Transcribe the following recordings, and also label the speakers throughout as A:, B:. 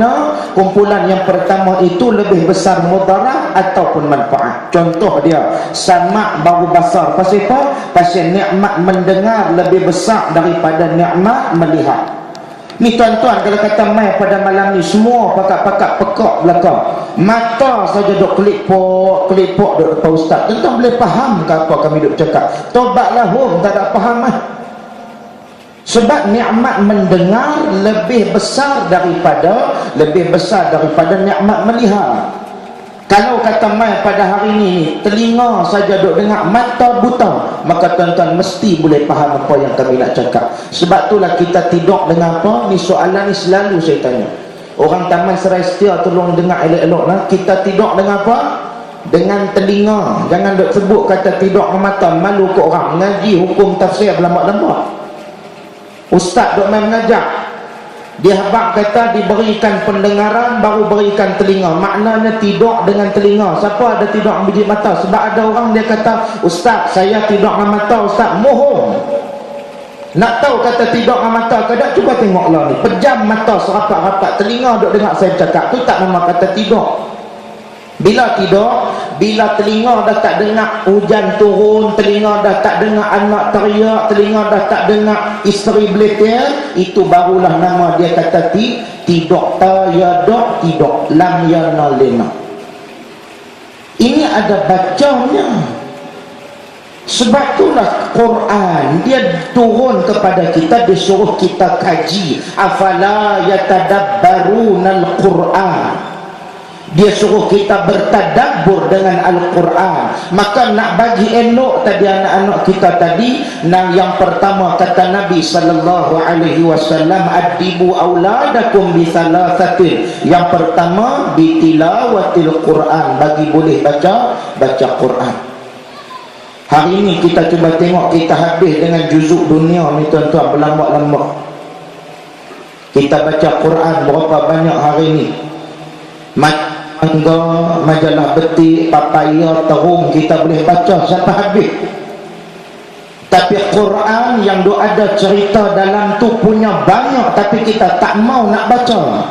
A: makna kumpulan yang pertama itu lebih besar mudarat ataupun manfaat. Contoh dia, sama baru basar. Pasal apa? Pasal nikmat mendengar lebih besar daripada nikmat melihat. Ni tuan-tuan, kalau kata mai pada malam ni semua pakak-pakak pekak belakang, mata saja duk kelipok duk depan ustaz, tuan-tuan boleh faham ke apa kami duk cakap? Tobatlah tak ada faham lah. Sebab nikmat mendengar lebih besar daripada nikmat melihat. Kalau kata mai pada hari ni telinga saja duk dengar, mata buta, maka tuan-tuan mesti boleh faham apa yang kami nak cakap. Sebab itulah kita tidur dengan apa? Ni soalan ni selalu saya tanya. Orang Taman Serai Setia tolong dengar elok-elok lah. Kita tidur dengan apa? Dengan telinga. Jangan duk sebut kata tidur dengan mata. Malu ke orang ngaji hukum tafsir lambat-lambat. Ustaz duk main mengajar, dia habaq kata diberikan pendengaran baru berikan telinga. Maknanya tidur dengan telinga. Siapa ada tidur dengan biji mata? Sebab ada orang dia kata, ustaz saya tidur dengan mata, ustaz. Mohon. Nak tahu kata tidur dengan mata ke tak? Cuba tengoklah ni, pejam mata serapat-rapat, telinga duk dengar saya cakap. Tu tak nama kata tidur. Bila tidur, bila telinga dah tak dengar hujan turun, telinga dah tak dengar anak teriak, telinga dah tak dengar isteri beletir, itu barulah nama dia kata tidur. Tayadak tidur, lam yanalina. Ini ada bacanya. Sebab itulah Quran dia turun kepada kita, disuruh kita kaji. Afala yatadabbarunal Quran. Dia suruh kita bertadabbur dengan Al-Quran. Maka nak bagi elok tadi anak-anak kita tadi, yang pertama kata Nabi sallallahu alaihi wasallam, adibu auladakum bi thalathatin. Yang pertama bitilawatil Quran, bagi boleh baca Quran. Hari ini kita cuba tengok, kita habis dengan juzuk dunia ni tuan-tuan, berlambat-lambat. Kita baca Quran berapa banyak hari ni? Mangga, majalah betik, papaya, terung kita boleh baca sampai habis. Tapi Quran yang ada cerita dalam tu punya banyak, tapi kita tak mau nak baca.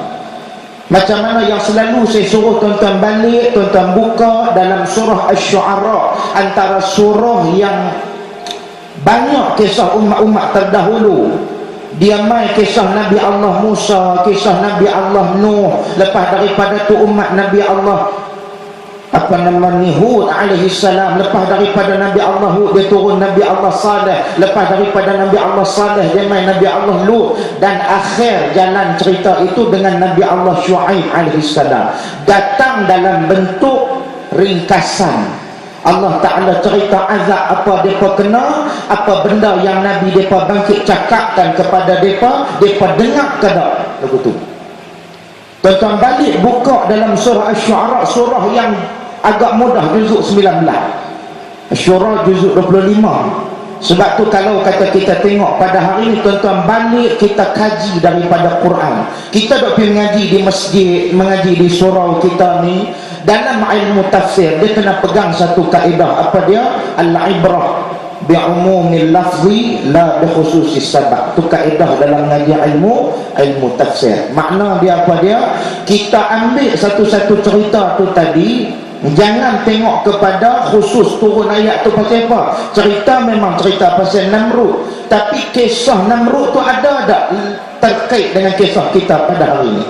A: Macam mana yang selalu saya suruh tuan-tuan balik, tuan-tuan buka dalam surah Asy-Syu'ara, antara surah yang banyak kisah umat-umat terdahulu. Dia mai kisah Nabi Allah Musa, kisah Nabi Allah Nuh, lepas daripada tu umat Nabi Allah Hud alaihi salam, lepas daripada Nabi Allah Hud dia turun Nabi Allah Saleh, lepas daripada Nabi Allah Saleh dia mai Nabi Allah Lut, dan akhir jalan cerita itu dengan Nabi Allah Syuaib alaihi salam. Datang dalam bentuk ringkasan. Allah Ta'ala cerita azab apa mereka kena, apa benda yang Nabi mereka bangkit cakapkan kepada mereka dengar ke tak lagu tu. Tuan-tuan balik buka dalam surah Asy-Syu'ara, surah yang agak mudah, juzuk 19. Asy-Syu'ara juzuk 25. Sebab tu kalau kata kita tengok pada hari ni tuan-tuan balik kita kaji daripada Quran. Kita dok pergi mengaji di masjid, mengaji di surau kita ni, dalam ilmu tafsir dia kena pegang satu kaedah. Apa dia? Al-ibrah bi'umumil lafzi la bikhususis sabab. Tu kaedah dalam mengaji ilmu tafsir. Makna dia apa dia? Kita ambil satu-satu cerita tu tadi, jangan tengok kepada khusus turun ayat tu pasal apa. Cerita memang cerita pasal Namrud, tapi kisah Namrud tu ada tak terkait dengan kisah kita pada hari ini?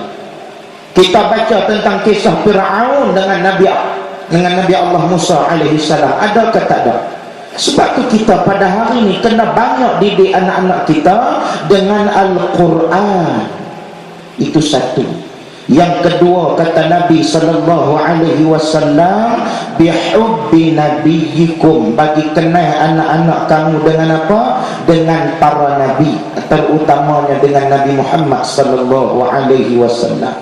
A: Kita baca tentang kisah Fir'aun dengan Nabi Allah Musa alaihi salam, ada ke tak ada? Sebab tu kita pada hari ini kena banyak didik anak-anak kita dengan Al-Quran. Itu satu. Yang kedua kata Nabi sallallahu alaihi wasallam, bihubbi nabiyyikum, bagi kenal anak-anak kamu dengan apa? Dengan para nabi, terutamanya dengan Nabi Muhammad sallallahu alaihi wasallam.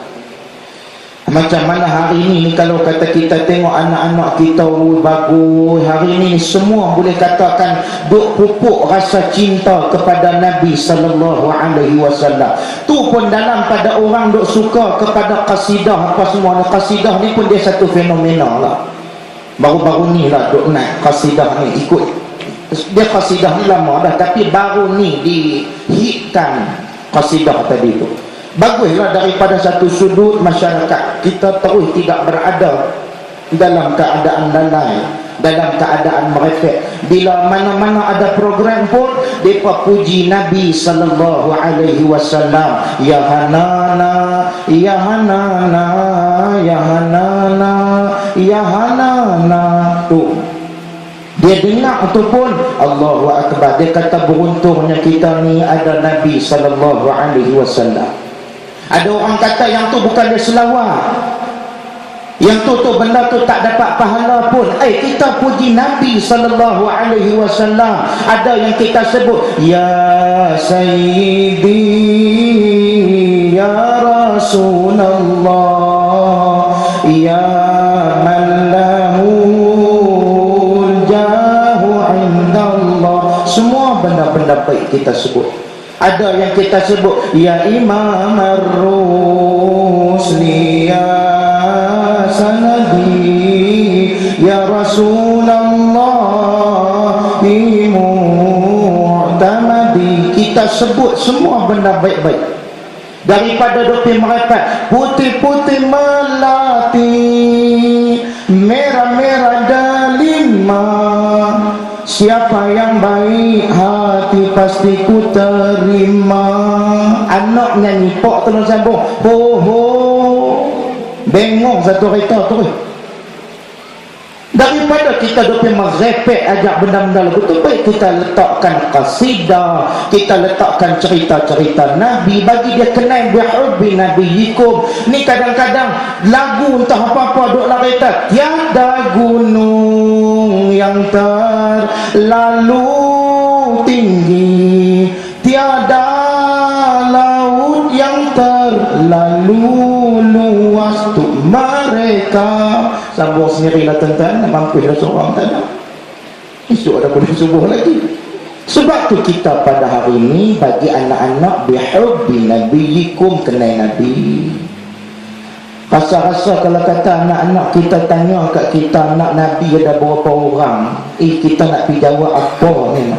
A: Macam mana hari ini kalau kata kita tengok anak-anak kita bagus hari ini, semua boleh katakan duk pupuk rasa cinta kepada Nabi sallallahu alaihi wasallam. Tu pun dalam pada orang duk suka kepada qasidah apa semua. Qasidah ni pun dia satu fenomena lah. Baru-baru ni lah duk naik qasidah ni, ikut dia qasidah ni lama dah, tapi baru ni dihitkan qasidah tadi tu. Baguslah daripada satu sudut masyarakat kita terus tidak berada dalam keadaan lalai, dalam keadaan merepek. Bila mana-mana ada program pun depa puji Nabi sallallahu alaihi wasallam, ya hanana ya hanana ya hanana ya hanana. Tu dia dengar tu pun Allahu akbar. Dia kata beruntungnya kita ni ada Nabi sallallahu alaihi wasallam. Ada orang kata yang tu bukan dia selawat, yang tu benda tu tak dapat pahala pun. Kita puji Nabi sallallahu alaihi wasallam. Ada yang kita sebut ya sayyidi ya rasulullah ya man lahu jahu indallah. Semua benda-benda baik kita sebut. Ada yang kita sebut ya imam ar-rusli ya sanadi ya rasulullah mu'tamadi. Kita sebut semua benda baik-baik. Daripada dopi merepek, putih-putih melati, merah-merah delima. Siapa yang baik hati pasti ku terima. Anak nyanyi pok terus sambung ho ho, bengong satu kereta tu. Daripada kita dopi merepek ajak benda-benda lagu tu, baik kita letakkan qasidah, kita letakkan cerita-cerita Nabi, bagi dia kenal bihubbi nabiyikum. Ni kadang-kadang lagu entah apa-apa duk lah kereta, tiada gunung yang terlalu tinggi, tiada laut yang terlalu luas untuk mereka. Sambung sendirilah tuan-tuan, mampu dah seorang tak ada. Esok ada boleh subuh lagi. Sebab tu kita pada hari ini bagi anak-anak bihubbi nabiyikum, kenal Nabi. Rasa-rasa kalau kata anak-anak kita tanya kat kita anak Nabi ada berapa orang, kita nak pergi jawab apa ni?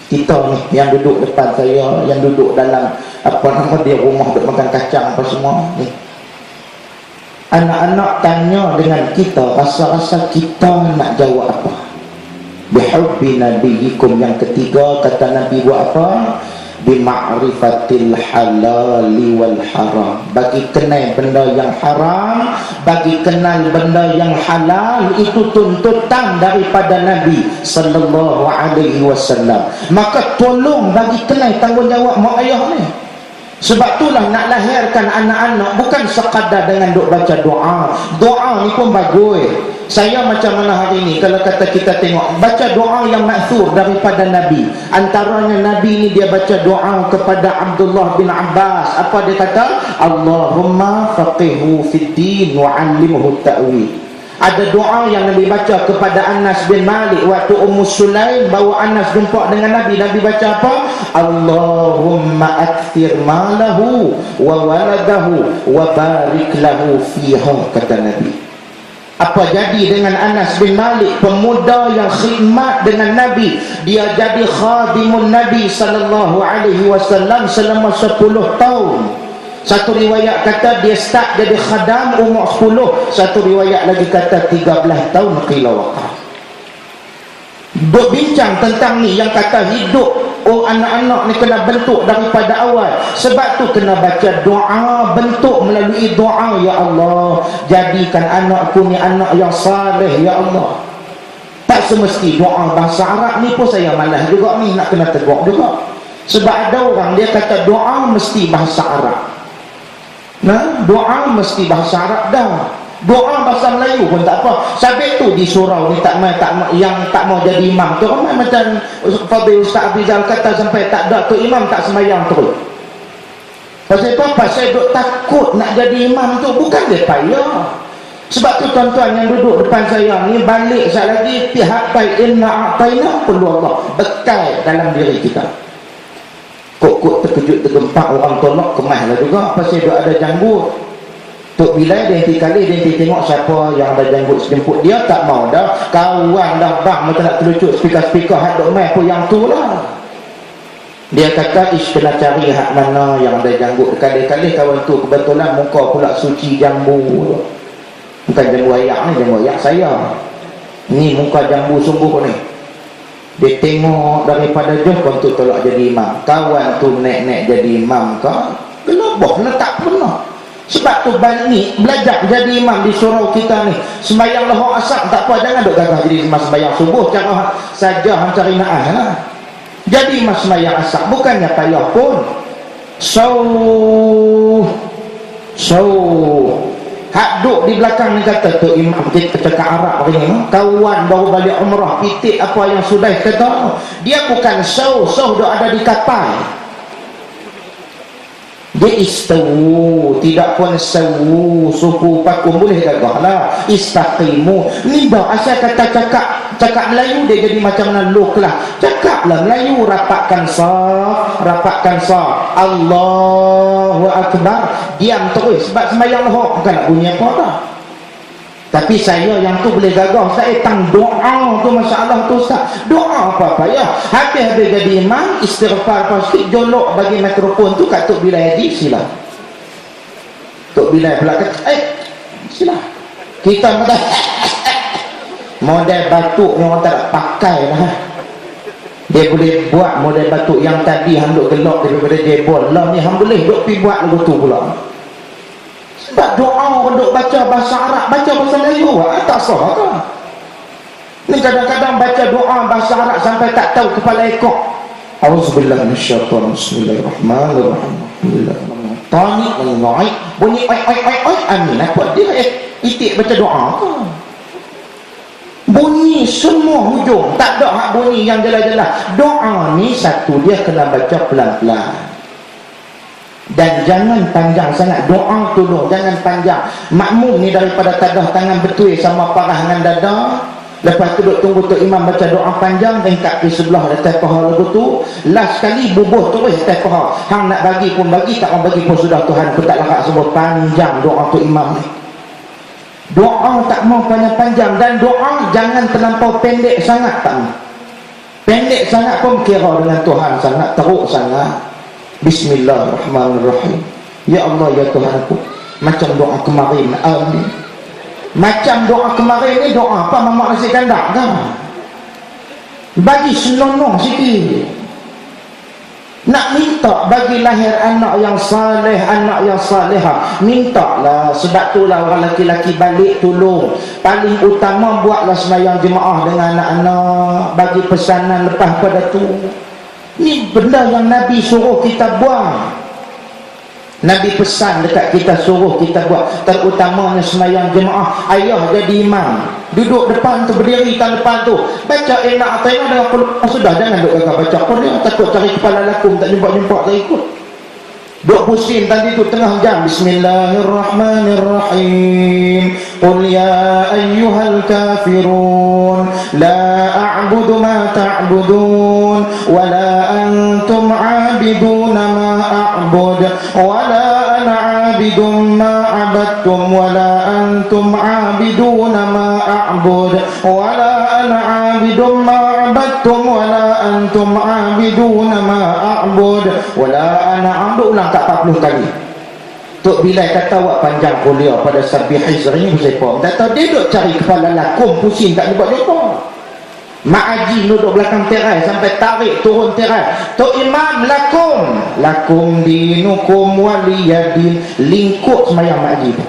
A: Kita ni yang duduk depan saya, yang duduk dalam apa nama dia rumah duk makan kacang apa semua ni. Anak-anak tanya dengan kita, rasa-rasa kita nak jawab apa? Bihubbi nabiyikum. Yang ketiga kata Nabi buat apa? Bima'rifatil halali wal haram. Bagi kenal benda yang haram, bagi kenal benda yang halal, itu tuntutan daripada Nabi sallallahu alaihi wasallam. Maka tolong bagi kenal tanggungjawab mak ayah ni. Sebab itulah nak lahirkan anak-anak bukan sekadar dengan duk baca doa. Doa ni pun bagus. Saya macam mana hari ni kalau kata kita tengok baca doa yang maksur daripada Nabi. Antaranya Nabi ni dia baca doa kepada Abdullah bin Abbas. Apa dia kata? Allahumma faqihhu fid din wa 'allimhu ta'wil. Ada doa yang Nabi baca kepada Anas bin Malik waktu Ummu Sulaim bawa Anas jumpa dengan Nabi. Nabi baca apa? Allahumma akthir malahu wa waladahu wa barik lahu fiha, kata Nabi. Apa jadi dengan Anas bin Malik, pemuda yang khidmat dengan Nabi? Dia jadi khadimun Nabi sallallahu alaihi wasallam selama 10 tahun. Satu riwayat kata dia start jadi khadam umur 10, satu riwayat lagi kata 13 tahun qila waqa. Duk bincang tentang ni yang kata hidup anak-anak ni kena bentuk daripada awal. Sebab tu kena baca doa, bentuk melalui doa. Ya Allah, jadikan anakku ni anak yang saleh ya Allah. Tak semesti doa bahasa Arab ni pun saya malas juga ni nak kena tegur juga. Sebab ada orang dia kata doa mesti bahasa Arab. Nah, doa mesti bahasa Arab dah. Doa bahasa Melayu pun tak apa. Sabit tu di surau ni yang tak mau jadi imam tu ramai macam Fadil Ustaz Abizal kata sampai tak ada tu imam tak sembahyang terus. Pasal apa? Pasal duk takut nak jadi imam tu, bukan dia payah. Sebab tu tuan-tuan yang duduk depan saya ni balik sekali lagi pihak baik inna a'tayna perlu Allah bekal dalam diri kita. Kok terkejut tergempak orang tolak kemahlah juga pasal dia ada janggut. Tok Bilal dia kali dia tengok siapa yang ada janggut sejemput dia tak mau dah. Kawan dah bang macam nak telucut speaker-speaker hak dok mai pun yang tu lah. Dia kata ish kena cari hak mana yang ada janggut. Kali-kali kawan tu kebetulan muka pula suci jambu. Bukan jambu ayak ni, jambu ayak saya. Ni muka jambu sungguh ni. Dia tengok daripada jauh kawan tu tolak jadi imam. Kawan tu naik-naik jadi imam ke? Gelabah lah tak pernah. Sebab tu balik belajar jadi imam di surau kita ni. Sembayang lohor asar tak apa, jangan duk gagah jadi imam sembayang subuh. Cara saja hang cari naah lah. Jadi mas sembahyang asar bukannya payah pun. Hak duk di belakang ni kata tu imam kita cakap Arab hari ni, kawan baru balik umrah pitik apa yang sudah kata. Dia bukan duk ada di kapal. Dia istawu, tidak pun sawu, suku pakum boleh gagah lah. Istaqimu. Ni dah asal kata cakap Melayu dia jadi macam mana luk lah. Cakaplah Melayu, rapatkan saf. Allahu Akbar. Diam terus sebab sembahyang lohor bukan nak bunyi apa dah. Tapi saya yang tu boleh gagah. Saya tang doa tu, masalah tu Ustaz. Doa apa-apa ya. Habis jadi imam, istighfar pasti jolok bagi mikrofon tu kat Tok Bilal Hadi, sila. Tok Bilal pula kata, sila. Kita model batuk yang orang tak nak pakai lah. Dia boleh buat model batuk yang tadi hang duk gelak daripada jebol. Lah ni hang boleh duk pi buat lagu tu pula. Sebab doa orang duk baca bahasa Arab, baca bahasa Melayu tak sah ke? Ni kadang-kadang baca doa bahasa Arab sampai tak tahu kepala ekor. Auzubillahi minasyaitanir bismillahirrahmanirrahim. Tani mengai bunyi oi amin. Apa dia itik baca doa ke? Bunyi semua hujung, tak ada hak bunyi yang jelas-jelas. Doa ni satu dia kena baca pelan-pelan. Dan jangan panjang sangat doa tolong, jangan panjang. Makmum ni daripada tadah tangan betul sama parah dengan dada. Lepas tu duk tunggu tu imam baca doa panjang, ringkat di sebelah atas paha lagu tu. Last sekali bubuh terus atas paha. Hang nak bagi pun bagi, tak mau bagi pun sudah, Tuhan pun tak larat sebut panjang doa tu imam ni. Doa tak mau panjang-panjang, dan doa jangan terlampau pendek sangat, tak mau. Pendek sangat pun kira dengan Tuhan sangat, teruk sangat. Bismillahirrahmanirrahim. Ya Allah ya Tuhanku, macam doa kemarin, amin. Macam doa kemarin ni doa apa? Mamak nasi kandak kan? Bagi senonoh sikit. Nak minta bagi lahir anak yang saleh, anak yang salihah, mintalah. Sebab itulah orang lelaki-lelaki balik tolong. Paling utama buatlah sembahyang jemaah dengan anak-anak, bagi pesanan lepas pada tu. Ni benda yang Nabi suruh kita buat. Nabi pesan dekat kita, suruh kita buat. Terutamanya sembahyang jemaah. Ayah jadi imam, duduk depan tu, berdiri kat depan tu, baca enak tengok dengan peluang sudah. Jangan duduk gagah baca Quran, takut cari kepala lakum tak jumpa-jumpa tak ikut. Duk pusing tadi tu tengah jam. Bismillahirrahmanirrahim. Qul ya ayyuhal kafirun la a'budu ma ta'budun wa la antum 'abiduna ma a'bud wa la ana 'abidun ma 'abadtum wa la antum 'abiduna ma a'bud wa la ana 'abidun ma 'abadtum wa la antum 'abiduna ma a'bud wa la ana 'abdu. Ulang tak 40 kali. Tok Bilal kata awak panjang kuliah pada Sabih Hizri ni siapa? Tak tahu dia duk cari kepala lakum, pusing tak jumpa-jumpa. Mak Haji duduk belakang terai sampai tarik turun terai. Tok Imam lakum dinukum waliyadin. Lingkup sembahyang Mak Haji tu.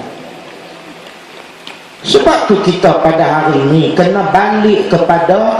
A: Sebab tu kita pada hari ni kena balik kepada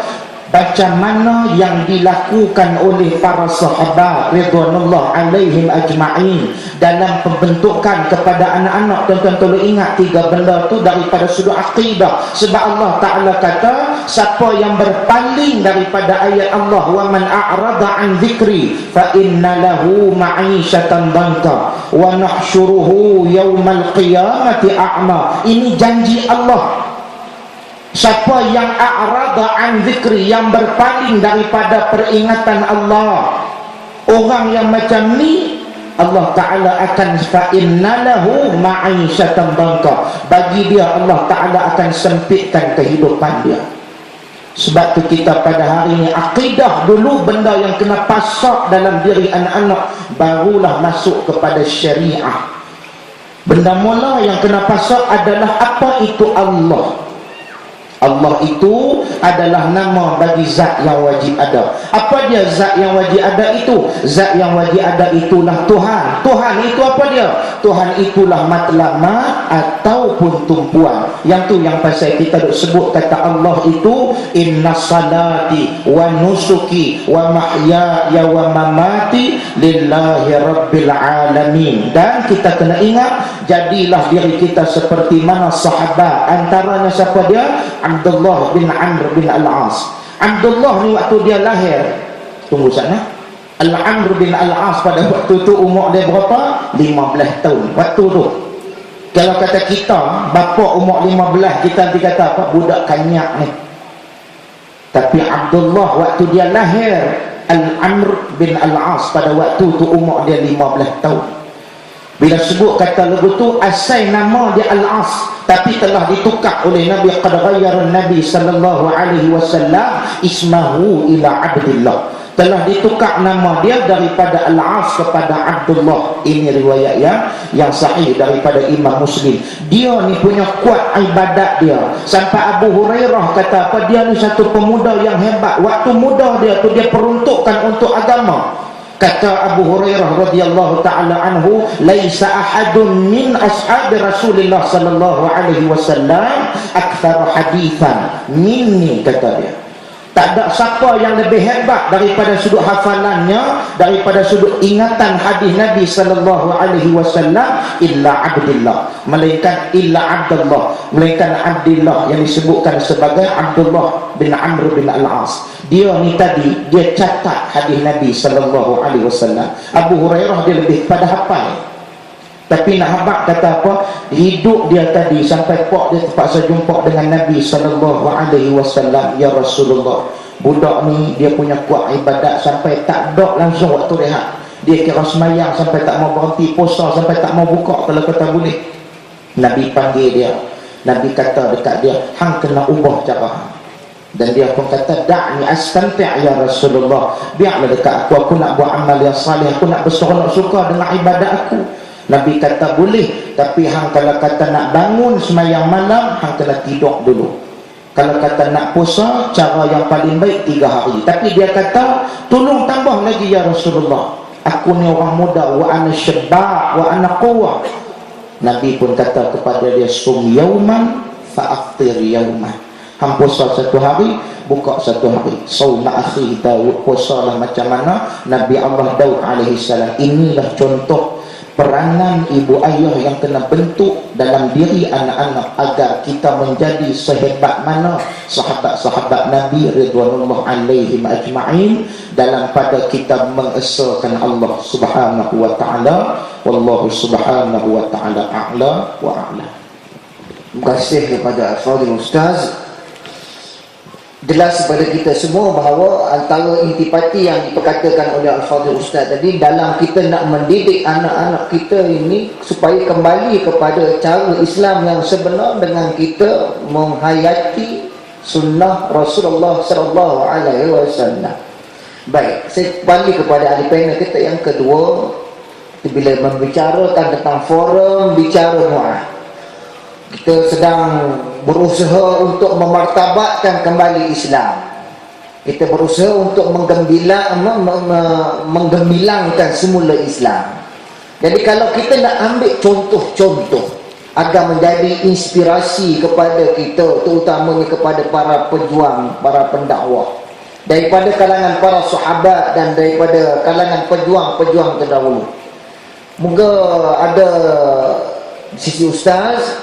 A: macam mana yang dilakukan oleh para sahabat ridwanullah alaihim ajma'in dalam pembentukan kepada anak-anak. Tuan-tuan tolong ingat tiga benda tu daripada sudut akidah. Sebab Allah Ta'ala kata, siapa yang berpaling daripada ayat Allah, wa man a'rada an dzikri fa inna lahu ma'isyatan dhanka wa nahsyuruhu yaumal qiyamati a'ma. Ini janji Allah. Siapa yang a'rada an zikri, yang berpaling daripada peringatan Allah, orang yang macam ni Allah Ta'ala akan fa'inna lahu ma'isyatan dhanka, bagi dia Allah Ta'ala akan sempitkan kehidupan dia. Sebab tu kita pada hari ni akidah dulu benda yang kena pasak dalam diri anak-anak, barulah masuk kepada syariah. Benda mula yang kena pasak adalah apa itu Allah. Allah itu adalah nama bagi zat yang wajib ada. Apa dia zat yang wajib ada itu? Zat yang wajib ada itulah Tuhan. Tuhan itu apa dia? Tuhan itulah matlamat ataupun tumpuan. Yang tu yang pasal kita duk sebut kata Allah itu inna salati wa nusuki wa mahyaya wa mamati lillahi rabbil alamin. Dan kita kena ingat, jadilah diri kita seperti mana sahabat. Antaranya siapa dia? Abdullah bin Amr bin Al-As. Abdullah ni waktu dia lahir, tunggu sana, Al-Amr bin Al-As pada waktu tu umur dia berapa? 15 tahun. Waktu tu kalau kata kita bapa umur 15, kita nanti kata apa? Budak kanyak ni. Tapi Abdullah waktu dia lahir, Al-Amr bin Al-As pada waktu tu umur dia 15 tahun. Bila sebut kata lagu tu, asal nama dia Al-As, tapi telah ditukar oleh Nabi, qad ghayyara Nabi sallallahu alaihi wasallam ismahu ila Abdullah. Telah ditukar nama dia daripada Al-As kepada Abdullah. Ini riwayat yang sahih daripada Imam Muslim. Dia ni punya kuat ibadat dia. Sampai Abu Hurairah kata apa? Dia ni satu pemuda yang hebat. Waktu muda dia tu dia peruntukkan untuk agama. Kata Abu Hurairah radhiyallahu taala anhu, laisa ahadun min ashabi Rasulillah sallallahu alaihi wasallam aktsar haditsan minni, kata dia. Tak ada siapa yang lebih hebat daripada sudut hafalannya, daripada sudut ingatan hadis Nabi sallallahu alaihi wasallam illa Abdullah, melainkan Abdullah yang disebutkan sebagai Abdullah bin Amr bin Al-As. Dia ni tadi dia catat hadis Nabi sallallahu alaihi wasallam. Abu Hurairah dia lebih pada hafal. Tapi nak habaq kata apa? Hidup dia tadi sampai pok dia terpaksa jumpa dengan Nabi sallallahu alaihi wasallam, ya Rasulullah, budak ni dia punya kuat ibadat sampai tak dok langsung waktu rehat. Dia kira semayang sampai tak mau berhenti, puasa sampai tak mau buka kalau kata boleh. Nabi panggil dia. Nabi kata dekat dia, hang kena ubah cara hang. Dan dia pun kata, da'ni astamti' ya Rasulullah, biarlah dekat aku nak buat amal yang salih, aku nak berseronok suka dengan ibadat aku. Nabi kata boleh, tapi hang kalau kata nak bangun semayang malam, hang kena tidur dulu. Kalau kata nak puasa, cara yang paling baik 3 hari. Tapi dia kata, tolong tambah lagi ya Rasulullah, aku ni orang muda, wa ana syabab wa ana quwwah. Nabi pun kata kepada dia, sum yauman fa'aftir yauman, hang puasa 1 hari, buka 1 hari. Sauma akhi Daud, puasalah macam mana Nabi Allah Daud alaihi salam. Inilah contoh peranan ibu ayah yang kena bentuk dalam diri anak-anak agar kita menjadi sehebat mana sahabat-sahabat Nabi ridwanullah alaihim ajma'in dalam pada kita mengesahkan Allah subhanahu wa ta'ala. Wallahu subhanahu wa ta'ala a'la wa a'la.
B: Terima kasih kepada Al-Fadhil Ustaz. Jelas kepada kita semua bahawa antara intipati yang diperkatakan oleh Al-Fadhil Ustaz tadi, dalam kita nak mendidik anak-anak kita ini supaya kembali kepada cara Islam yang sebenar dengan kita menghayati sunnah Rasulullah sallallahu alaihi wasallam. Baik, saya kembali kepada ahli panel kita yang kedua. Bila membicarakan tentang forum bicara mu'ah, kita sedang berusaha untuk memartabatkan kembali Islam. Kita berusaha untuk menggemilangkan semula Islam. Jadi kalau kita nak ambil contoh-contoh agar menjadi inspirasi kepada kita, terutamanya kepada para pejuang, para pendakwah, daripada kalangan para sahabat dan daripada kalangan pejuang-pejuang terdahulu, moga ada sisi ustaz,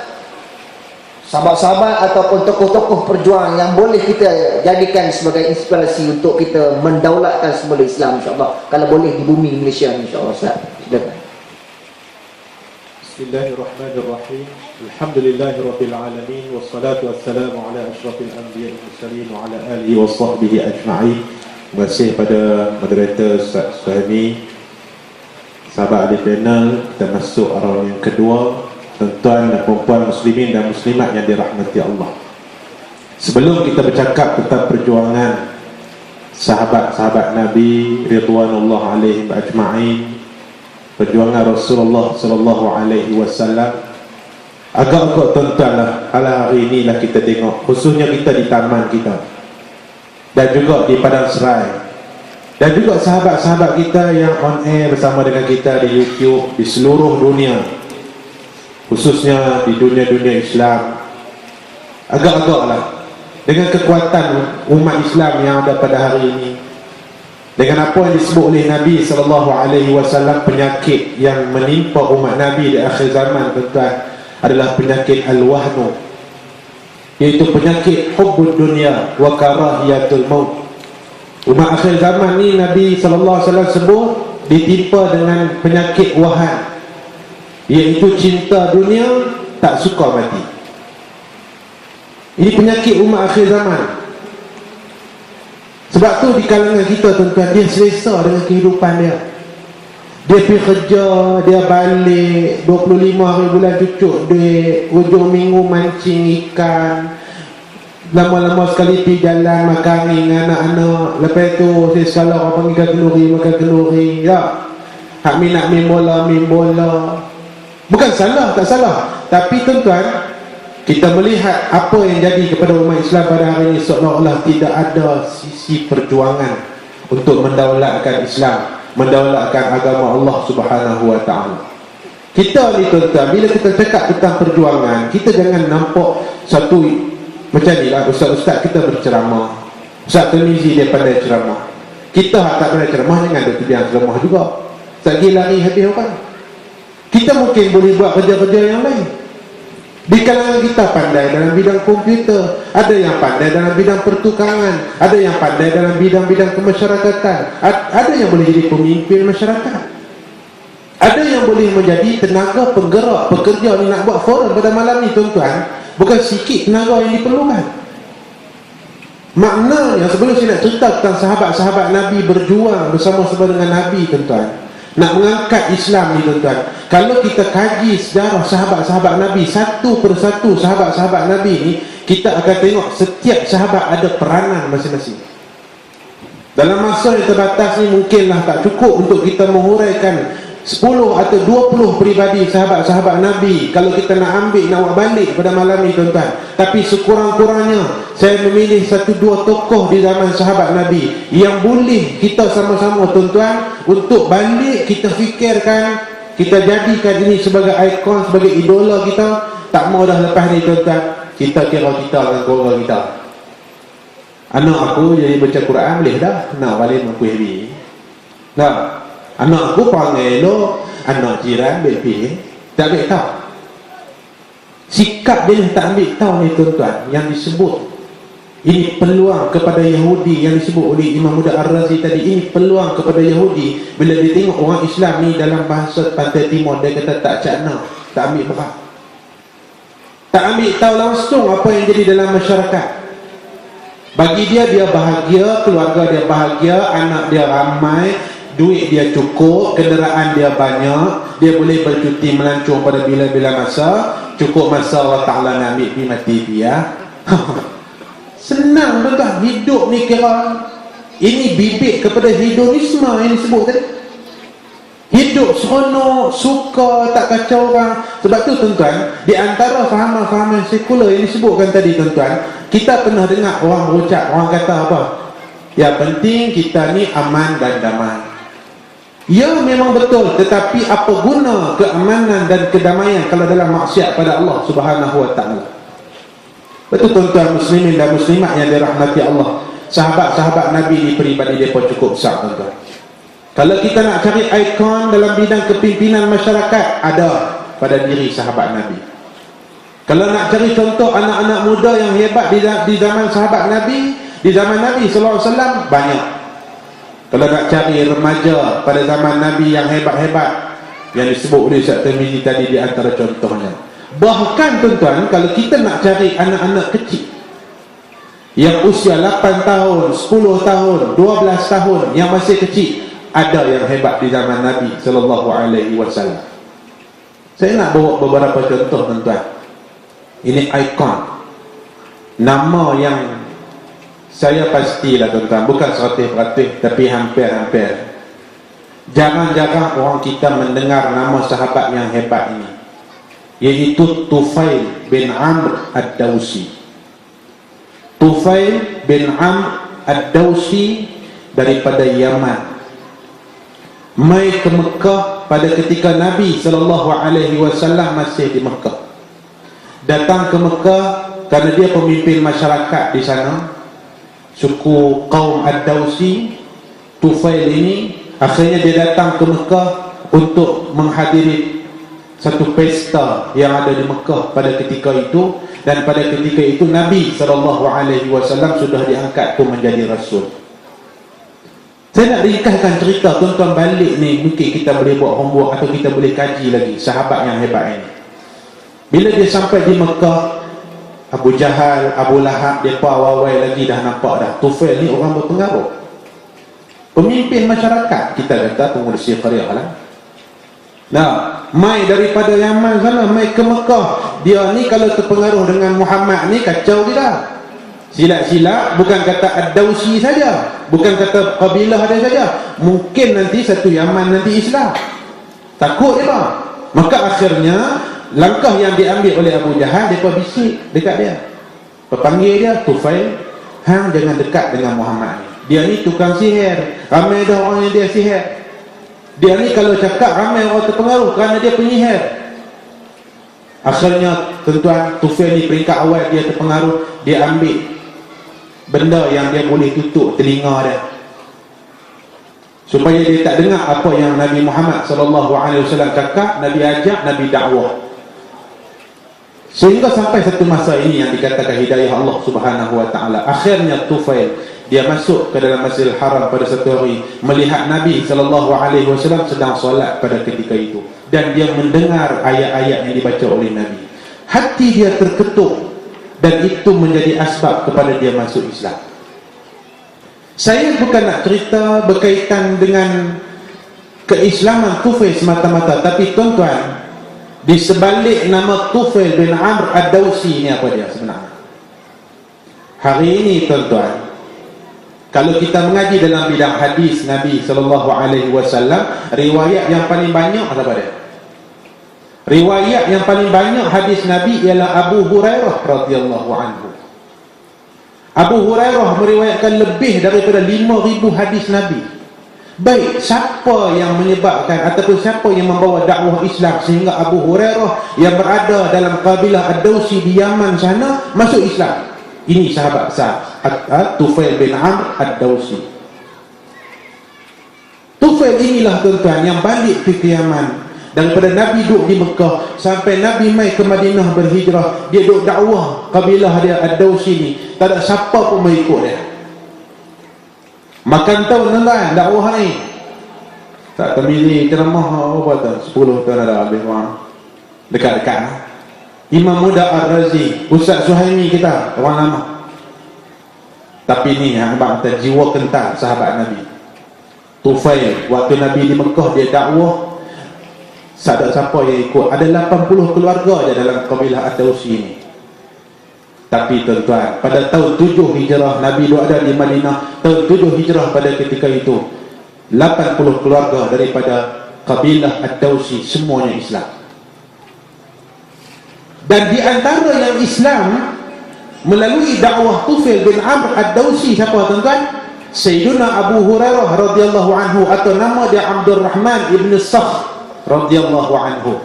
B: sahabat-sahabat ataupun tokoh-tokoh perjuang yang boleh kita jadikan sebagai inspirasi untuk kita mendaulatkan semula Islam, insyaAllah, kalau boleh di bumi Malaysia, insyaAllah. Ustaz, silakan.
C: Bismillahirrahmanirrahim. Alhamdulillahirabbil alamin, wassalatu wassalamu ala asyrafil anbiya'i wal mursalin wa ala alihi wa sahbihi ajma'in. Terima kasih pada moderator Ustaz Suhaimi. Sahabat ahli panel, kita masuk round yang kedua. Tuan-tuan dan puan-puan muslimin dan muslimat yang dirahmati Allah. Sebelum kita bercakap tentang perjuangan sahabat-sahabat Nabi ridwanullah alaihim ajma'in, perjuangan Rasulullah sallallahu alaihi wasallam, agak-agak tuan-tuanlah, hari inilah kita tengok, khususnya kita di taman kita dan juga di Padang Serai, dan juga sahabat-sahabat kita yang on air bersama dengan kita di YouTube di seluruh dunia, khususnya di dunia-dunia Islam. Agak-agaklah dengan kekuatan umat Islam yang ada pada hari ini, dengan apa yang disebut oleh Nabi SAW, penyakit yang menimpa umat Nabi di akhir zaman tuan-tuan adalah penyakit al-wahnu, iaitu penyakit hubbud dunia wa karahiyatul maut. Umat akhir zaman ni Nabi SAW sebut ditimpa dengan penyakit wahan, iaitu cinta dunia, tak suka mati. Ini penyakit umat akhir zaman. Sebab tu di kalangan kita tuan-tuan, dia selesa dengan kehidupan dia. Dia pergi kerja, dia balik 25 hari bulan cucuk duit, hujung minggu mancing ikan, lama-lama sekali pergi jalan makan dengan anak-anak. Lepas tu saya salah orang panggil makan kenduri ya. Hak minat main bola. Bukan salah, tak salah. Tapi tuan-tuan, kita melihat apa yang jadi kepada umat Islam pada hari ini, seolah-olah tidak ada sisi perjuangan untuk mendaulatkan Islam, mendaulatkan agama Allah Subhanahu wa taala. Kita ni tuan-tuan, bila kita cakap tentang perjuangan, kita jangan nampak satu macam ni lah, ustaz-ustaz kita berceramah, Ustaz Tirmizi dia pandai ceramah, kita tak pandai ceramah, jangan ada yang ceramah juga. Sagi lari habis orang. Kita mungkin boleh buat kerja-kerja yang lain. Di kalangan kita pandai dalam bidang komputer, ada yang pandai dalam bidang pertukangan, ada yang pandai dalam bidang-bidang kemasyarakatan, ada yang boleh jadi pemimpin masyarakat, ada yang boleh menjadi tenaga penggerak, pekerja ni nak buat forum pada malam ni tuan-tuan, bukan sikit tenaga yang diperlukan. Maknanya sebelum saya nak cerita tentang sahabat-sahabat Nabi berjuang bersama-sama dengan Nabi tuan-tuan, nak mengangkat Islam ni tuan-tuan, kalau kita kaji sejarah sahabat-sahabat Nabi satu persatu, sahabat-sahabat Nabi ni, kita akan tengok setiap sahabat ada peranan masing-masing. Dalam masa yang terbatas ni mungkinlah tak cukup untuk kita menghuraikan 10 atau 20 peribadi sahabat-sahabat Nabi kalau kita nak ambil, nak buat balik pada malam ni tuan-tuan. Tapi sekurang-kurangnya saya memilih 1-2 tokoh di zaman sahabat Nabi yang boleh kita sama-sama tuan-tuan untuk balik kita fikirkan, kita jadikan ini sebagai ikon, sebagai idola kita. Tak mau dah lepas ni tuan-tuan, kita kira kita dengan keluarga kita. Anak aku jadi baca Quran boleh dah, nak balik aku heavy dah. Anak aku panggil lo, anak jiran ambil pergi, tak ambil tahu. Sikap dia tak ambil tahu ni tuan-tuan, yang disebut ini peluang kepada Yahudi, yang disebut oleh Imam Muda Ar-Razi tadi, ini peluang kepada Yahudi. Bila dia tengok orang Islam ni dalam bahasa Pantai Timur, dia kata tak cakna, tak ambil berat, tak ambil tahu langsung apa yang jadi dalam masyarakat. Bagi dia, dia bahagia, keluarga dia bahagia, anak dia ramai, duit dia cukup, kenderaan dia banyak, dia boleh bercuti melancong pada bila-bila masa, cukup masa Allah Ta'ala nak ambil pergi mati dia. Senang tuan-tuan, hidup ni kira ini bibit kepada hedonisme yang disebut tadi. Hidup seronok, suka, tak kacau orang. Sebab tu tuan-tuan, di antara fahaman-fahaman sekular yang disebutkan tadi tuan-tuan, kita pernah dengar orang berucap, orang kata apa? Yang penting kita ni aman dan damai. Ya, memang betul, tetapi apa guna keamanan dan kedamaian kalau dalam maksiat pada Allah Subhanahu wa taala? Betul tuan-tuan muslimin dan muslimat yang dirahmati Allah. Sahabat-sahabat Nabi ni peribadi dia pun cukup besar tuan-tuan. Kalau kita nak cari ikon dalam bidang kepimpinan masyarakat, ada pada diri sahabat Nabi. Kalau nak cari contoh anak-anak muda yang hebat di zaman sahabat Nabi, di zaman Nabi sallallahu alaihi wasallam, banyak. Kalau nak cari remaja pada zaman Nabi yang hebat-hebat, yang disebut oleh Ustaz Tirmizi tadi di antara contohnya. Bahkan tuan-tuan, kalau kita nak cari anak-anak kecil yang usia 8 tahun, 10 tahun, 12 tahun, yang masih kecil, ada yang hebat di zaman Nabi sallallahu alaihi wasallam. Saya nak bawa beberapa contoh tuan-tuan. Ini ikon. nama yang saya pastilah tuan-tuan, bukan 100% tapi hampir-hampir, jarang-jarang orang kita mendengar nama sahabat yang hebat ini, yaitu Tufail bin Amr ad-Dawsi. Tufail bin Amr ad-Dawsi daripada Yaman, mai ke Mekah pada ketika Nabi SAW masih di Mekah. Datang ke Mekah kerana dia pemimpin masyarakat di sana, suku kaum ad-Dawsi. Tufail ini akhirnya dia datang ke Mekah untuk menghadiri satu pesta yang ada di Mekah pada ketika itu, dan pada ketika itu Nabi SAW sudah diangkat pun menjadi Rasul. Saya nak ringkaskan cerita tuan-tuan balik ni, mungkin kita boleh buat homework atau kita boleh kaji lagi sahabat yang hebat ini. Bila dia sampai di Mekah, Abu Jahal, Abu Lahab, mereka awal-awal lagi dah nampak dah Tufail ni orang berpengaruh, pemimpin masyarakat, kita kata pengurusi qaryah lah. Nah, mai daripada Yaman sana, mai ke Mekah. Dia ni kalau terpengaruh dengan Muhammad ni, kacau dia. Silat-silat, bukan kata ad-Dawsi saja, bukan kata kabilah dia saja, mungkin nanti satu Yaman nanti Islam. Takut dia. Maka akhirnya langkah yang diambil oleh Abu Jahal, mereka bisik dekat dia, panggil dia, Tufail, hang jangan dekat dengan Muhammad ni. Dia ni tukang sihir, ramai dah orang yang dia sihir. Dia ni kalau cakap ramai orang terpengaruh kerana dia penyihir. Akhirnya tuan-tuan, Tufail ni peringkat awal dia terpengaruh, dia ambil benda yang dia boleh tutup telinga dia supaya dia tak dengar apa yang Nabi Muhammad SAW cakap, Nabi ajak, Nabi dakwah. Sehingga sampai satu masa ini yang dikatakan hidayah Allah Subhanahu Wa Taala. Akhirnya Tufail dia masuk ke dalam Masjidil Haram pada satu hari, melihat Nabi SAW sedang solat pada ketika itu, dan dia mendengar ayat-ayat yang dibaca oleh Nabi. Hati dia terketuk, dan itu menjadi asbab kepada dia masuk Islam. Saya bukan nak cerita berkaitan dengan keislaman Tufail semata-mata, tapi tuan-tuan, di sebalik nama Tufail bin Amr ad-Dawsi ni apa dia sebenarnya? Hari ini tuan-tuan, kalau kita mengaji dalam bidang hadis Nabi SAW, riwayat yang paling banyak apa dia? Riwayat yang paling banyak hadis Nabi ialah Abu Hurairah radhiyallahu anhu. Abu Hurairah meriwayatkan lebih daripada 5,000 hadis Nabi. Baik, siapa yang menyebabkan ataupun siapa yang membawa dakwah Islam sehingga Abu Hurairah yang berada dalam kabilah ad-Dawsi di Yaman sana masuk Islam? Ini sahabat besar, Tufail bin Amr ad-Dawsi. Tufail inilah tuan-tuan yang balik ke Yaman. Daripada Nabi duduk di Mekah sampai Nabi mai ke Madinah berhijrah, dia duduk dakwah kabilah dia ad-Dawsi ni, tak ada siapa pun mau ikut dia. Makan tahun tuan-tuan dakwah ni, tak termili ceramah apa tu, 10 tahun ada habis orang dekat-dekat. Imam Muda Ar-Razi, Ustaz Suhaimi kita, orang lama. Tapi ni yang kata jiwa kental sahabat Nabi. Tufail, waktu Nabi di Mekah dia dakwah, tak ada siapa yang ikut. Ada 80 keluarga je dalam kabilah ad-Dawsi ni. Tapi tuan-tuan, pada tahun 7 Hijrah, Nabi ada di Madinah. Tahun 7 Hijrah pada ketika itu, 80 keluarga daripada kabilah ad-Dawsi semuanya Islam. Dan di antara yang Islam melalui dakwah Tufail bin Amr ad-Dawsi siapa tuan-tuan? Sayyiduna Abu Hurairah radhiyallahu anhu, atau nama dia Abdurrahman ibn Sakh radhiyallahu anhu.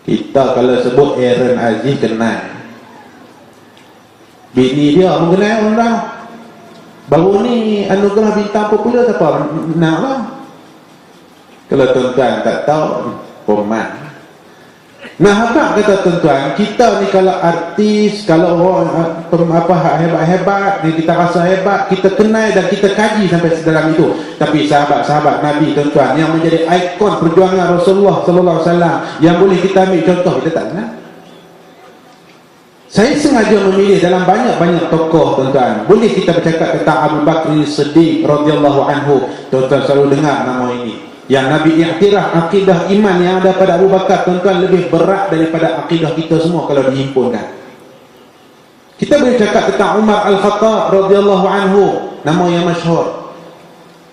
C: Kita kalau sebut Aaron Aziz kenal, bini dia mengenal orang. Baru ni anugerah bintang popular siapa? Nak lah. Kalau tuan-tuan tak tahu, Poman. Nah, apa kata tuan-tuan, kita ni kalau artis, kalau orang hebat-hebat ni kita rasa hebat, kita kenal dan kita kaji sampai sedalam itu. Tapi sahabat-sahabat Nabi tuan-tuan yang menjadi ikon perjuangan Rasulullah sallallahu alaihi wasallam yang boleh kita ambil contoh, kita tak kenal. Saya sengaja memilih dalam banyak-banyak tokoh tuan-tuan. Boleh kita bercakap tentang Abu Bakr As-Siddiq radhiyallahu anhu. Tuan-tuan selalu dengar nama ini. Yang Nabi iktiraf akidah iman yang ada pada Abu Bakar tuan-tuan lebih berat daripada akidah kita semua kalau dihimpunkan. Kita boleh cakap tentang Umar Al-Khattab radhiyallahu anhu, nama yang masyhur.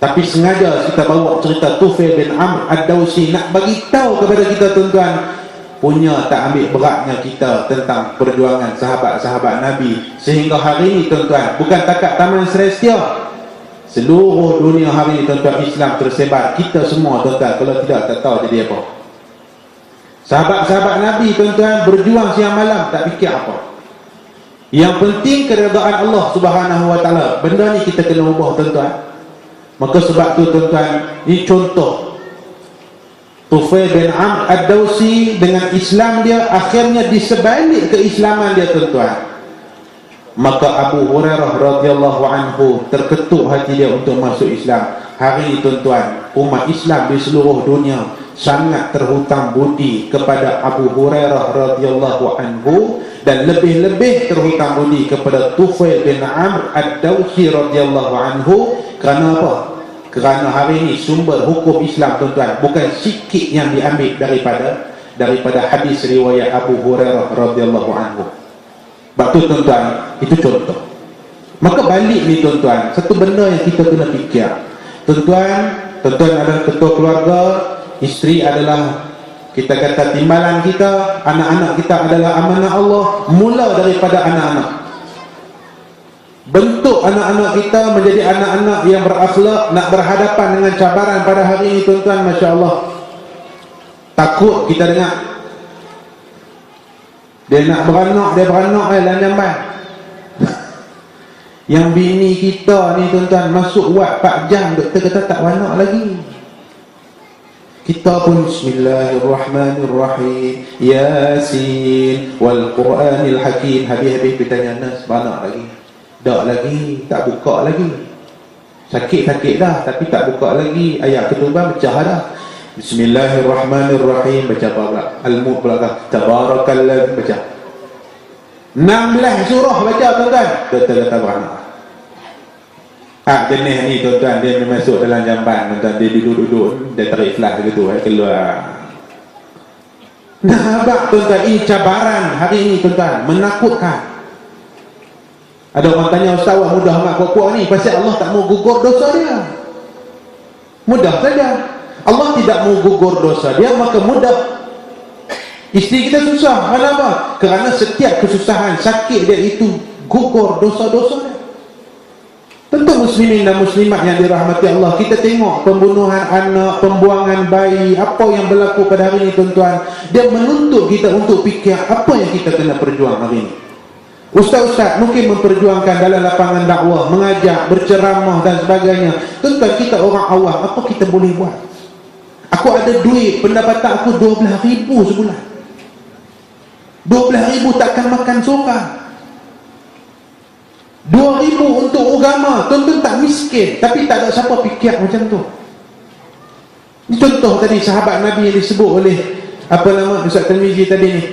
C: Tapi sengaja kita bawa cerita Tufail bin Amr Ad-Dawsi nak bagi tahu kepada kita tuan-tuan, punya tak ambil beratnya kita tentang perjuangan sahabat-sahabat Nabi. Sehingga hari ini tuan-tuan, bukan takat Taman Selestia, seluruh dunia hari ini tuan-tuan Islam tersebar. Kita semua tuan-tuan kalau tidak tak tahu jadi apa. Sahabat-sahabat Nabi tuan-tuan berjuang siang malam tak fikir apa. Yang penting keredaan Allah Subhanahu wa taala. Benda ni kita kena ubah tuan-tuan. Maka sebab tu tuan-tuan, ini contoh Tufail bin Amr Ad-Dawsi dengan Islam dia, akhirnya disebalik keislaman dia tuan-tuan. Maka Abu Hurairah radhiyallahu anhu terketuk hati dia untuk masuk Islam. Hari ini tuan-tuan, umat Islam di seluruh dunia sangat terhutang budi kepada Abu Hurairah radhiyallahu anhu, dan lebih-lebih terhutang budi kepada Tufail bin Amr Ad-Dawsi radhiyallahu anhu. Kerana apa? Kerana hari ini sumber hukum Islam tuan-tuan bukan sikit yang diambil daripada hadis riwayat Abu Hurairah radhiyallahu anhu. Batu tuan-tuan, itu contoh. Maka balik ni tuan-tuan, satu benda yang kita kena fikir. Tuan-tuan adalah ketua keluarga, isteri adalah kita kata timbalan kita, anak-anak kita adalah amanah Allah. Mula daripada anak-anak. Bentuk anak-anak kita menjadi anak-anak yang berakhlak, nak berhadapan dengan cabaran pada hari ini tuan-tuan, Masya Allah. Takut kita dengar dia nak beranak, dia beranak dalam jamban. Yang bini kita ni tuan-tuan masuk wad 4 jam, doktor kata tak beranak lagi. Kita pun Bismillahirrahmanirrahim, Yasin wal Quranil Hakim. Habis-habis kita tanya nas, beranak lagi? Tak lagi, tak buka lagi. Sakit-sakit dah tapi tak buka lagi. Ayat ketubah pecah dah. Bismillahirrahmanirrahim, baca apa pula? Al-Mulk pula, Tabarakallah, baca 16 surah baca tuan-tuan. Doktor kata beranak. Jenis ni tuan-tuan, dia masuk dalam jamban tuan-tuan, dia duduk-duduk, dia tarik flash gitu, keluar. Nampak tuan-tuan, ini cabaran hari ini tuan-tuan, menakutkan. Ada orang tanya, Ustaz awak mudah amat kuat-kuat ni, pasal Allah tak mau gugur dosa dia. Mudah saja. Allah tidak mau gugur dosa dia, maka mudah. Isteri kita susah, kenapa? Kerana setiap kesusahan, sakit dia itu gugur dosa-dosa dia. Tentu muslimin dan muslimat yang dirahmati Allah, kita tengok pembunuhan anak, pembuangan bayi, apa yang berlaku pada hari ini tuan-tuan. Dia menuntut kita untuk fikir apa yang kita kena perjuang hari ini. Ustaz-ustaz mungkin memperjuangkan dalam lapangan dakwah, mengajak, berceramah dan sebagainya. Tuan-tuan, kita orang awam, apa kita boleh buat? Aku ada duit, pendapatan aku 12,000 sebulan. 12,000 takkan makan seorang. 2,000 untuk agama. Tuan-tuan tak miskin, tapi tak ada siapa fikir macam tu. Ini contoh tadi sahabat Nabi yang disebut oleh Ustaz Tirmizi tadi ni,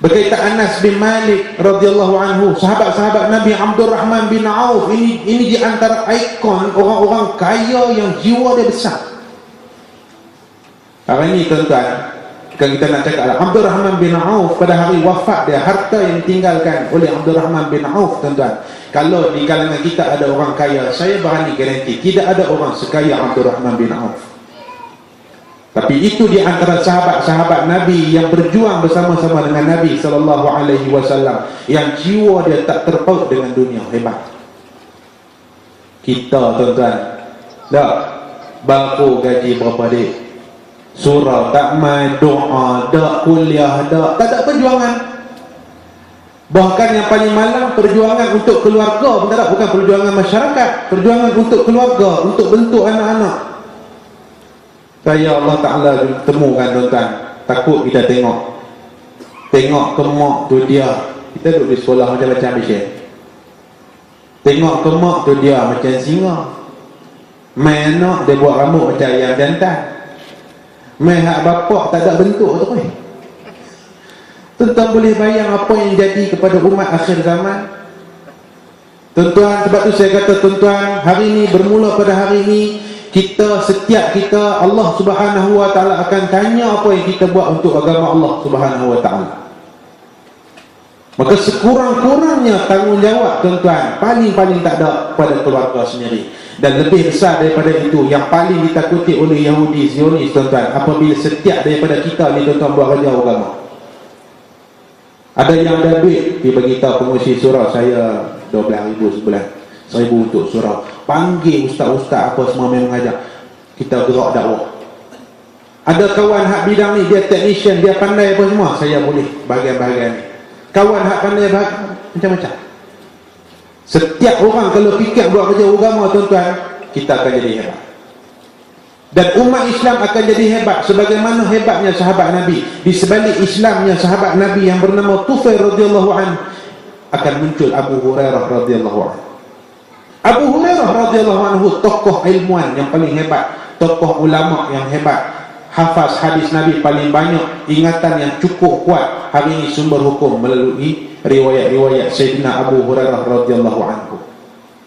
C: berkaitan Anas bin Malik radhiyallahu anhu, sahabat-sahabat Nabi. Abdul Rahman bin Auf ini di antara ikon orang-orang kaya yang jiwa dia besar. Hari ini tuan-tuan, kalau kita nak cakap Abdul Rahman bin Auf, pada hari wafat dia, harta yang ditinggalkan oleh Abdul Rahman bin Auf tuan-tuan, kalau di kalangan kita ada orang kaya, saya berani garanti tidak ada orang sekaya Abdul Rahman bin Auf. Tapi itu di antara sahabat-sahabat Nabi yang berjuang bersama-sama dengan Nabi SAW, yang jiwa dia tak terpaut dengan dunia. Hebat. Kita tuan-tuan, tak bangku gaji berapa dik, surau tak main, doa tak, kuliah tak ada perjuangan. Bahkan yang paling malang, perjuangan untuk keluarga, bukan perjuangan masyarakat, perjuangan untuk keluarga, untuk bentuk anak-anak. Saya Allah Ta'ala temukan tuan-tuan, takut kita tengok kemak tu dia, kita duduk di sekolah macam-macam bising, tengok kemak tu dia macam singa, main anak dia buat rambut macam ayam jantan, main hak bapak tak ada bentuk tu. Tuan-tuan boleh bayang apa yang jadi kepada umat akhir zaman tuan-tuan. Sebab tu saya kata tuan-tuan, hari ini bermula pada hari ini, setiap kita Allah Subhanahu wa taala akan tanya apa yang kita buat untuk agama Allah Subhanahu wa taala. Maka sekurang-kurangnya tanggungjawab tuan-tuan paling-paling tak ada pada keluarga sendiri. Dan lebih besar daripada itu, yang paling ditakuti oleh Yahudi Zionis tuan-tuan, apabila setiap daripada kita ni tuan-tuan buat kerja agama. Ada yang ada duit, dia beritahu pengurusi surau, saya 12,000 sebulan, 1,000 untuk surau. Panggil ustaz-ustaz apa semua memang ajar, kita gerak dakwah. Ada kawan hak bidang ni, dia technician, dia pandai apa semua, saya boleh bahagian-bahagian ni. Kawan hak pandai macam-macam. Setiap orang kalau fikir buat kerja agama tuan-tuan, kita akan jadi hebat. Dan umat Islam akan jadi hebat sebagaimana hebatnya sahabat Nabi. Di sebalik Islamnya sahabat Nabi yang bernama Tufail radhiyallahu anhu, akan muncul Abu Hurairah radhiyallahu anhu. Abu Hurairah radhiyallahu anhu tokoh ilmuwan yang paling hebat, tokoh ulama yang hebat, hafaz hadis Nabi paling banyak, ingatan yang cukup kuat. Hari ini sumber hukum melalui riwayat-riwayat Sayyidina Abu Hurairah radhiyallahu anhu.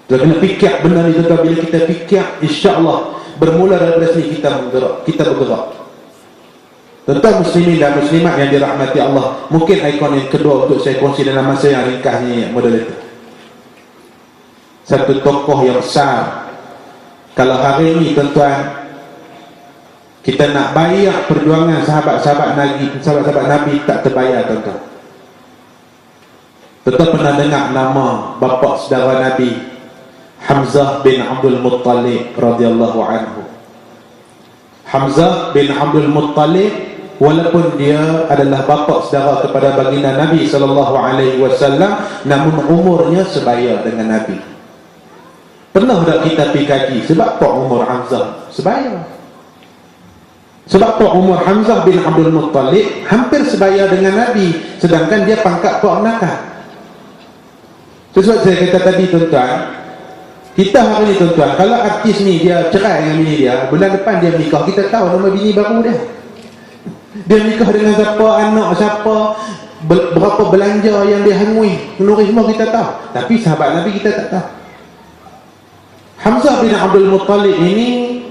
C: Kita kena fikir benda ni tuan-tuan. Bila kita fikir, insya-Allah bermula dari sini kita bergerak. Tuan-tuan muslimin dan muslimat yang dirahmati Allah, mungkin ikon yang kedua untuk saya kongsi dalam masa yang ringkas ni model itu. Satu tokoh yang besar. Kalau hari ini tuan-tuan kita nak bayar perjuangan sahabat-sahabat Nabi tak terbayar tuan-tuan. Tuan-tuan pernah dengar nama bapa saudara Nabi Hamzah bin Abdul Muttalib radhiyallahu anhu. Hamzah bin Abdul Muttalib, walaupun dia adalah bapa saudara kepada baginda Nabi sallallahu alaihi wasallam, namun umurnya sebaya dengan Nabi. Pernah tak kita pergi kaji sebab apa umur Hamzah sebaya? Sebab apa umur Hamzah bin Abdul Muttalib hampir sebaya dengan Nabi, sedangkan dia pangkat Pak Nakah. Sesuai saya kata tadi tuan-tuan, kita hari ni tuan-tuan, kalau artis ni dia cerai dengan bini dia, bulan depan dia nikah, kita tahu nama bini baru dia. Dia nikah dengan siapa, anak siapa, berapa belanja yang dia hangui, menurut semua kita tahu. Tapi sahabat Nabi kita tak tahu. Hamzah bin Abdul Muttalib ini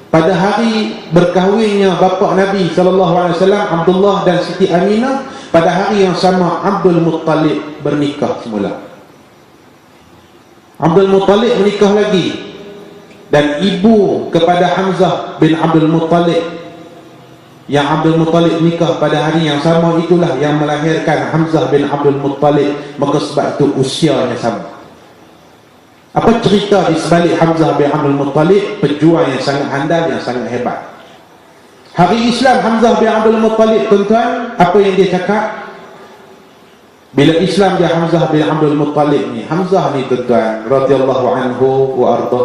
C: pada hari berkahwinnya bapa Nabi SAW, Abdullah dan Siti Aminah, pada hari yang sama Abdul Muttalib bernikah semula. Abdul Muttalib menikah lagi, dan ibu kepada Hamzah bin Abdul Muttalib, yang Abdul Muttalib nikah pada hari yang sama, itulah yang melahirkan Hamzah bin Abdul Muttalib. Maka sebab itu usianya sama. Apa cerita di sebalik Hamzah bin Abdul Muttalib? Pejuang yang sangat handal, yang sangat hebat. Hari Islam Hamzah bin Abdul Muttalib tuan-tuan, apa yang dia cakap? Bila Islam dia Hamzah bin Abdul Muttalib ni, Hamzah ni tuan-tuan radhiyallahu anhu wa arda,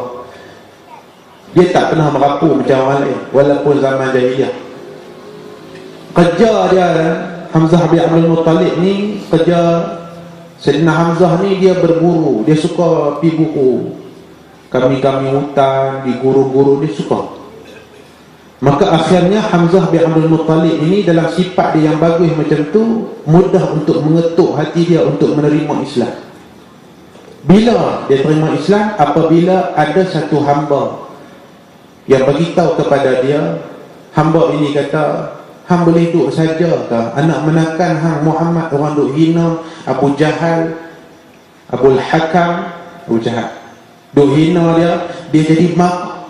C: dia tak pernah merapu macam orang lain walaupun zaman jahiliah. Kerja dia Hamzah bin Abdul Muttalib ni, kerja Sayyidina Hamzah ni, dia berburu, dia suka pergi buku, kami hutan, di guru-guru, dia suka. Maka akhirnya Hamzah bin Abdul Muttalib ini dalam sifat dia yang bagus macam tu, mudah untuk mengetuk hati dia untuk menerima Islam. Bila dia terima Islam? Apabila ada satu hamba yang beritahu kepada dia, hamba ini kata, hang boleh duduk saja ke? Anak menakan hang Muhammad, orang duk hina Abu Jahal, Abul Hakam, Abu Jahal duk hina dia jadi marah.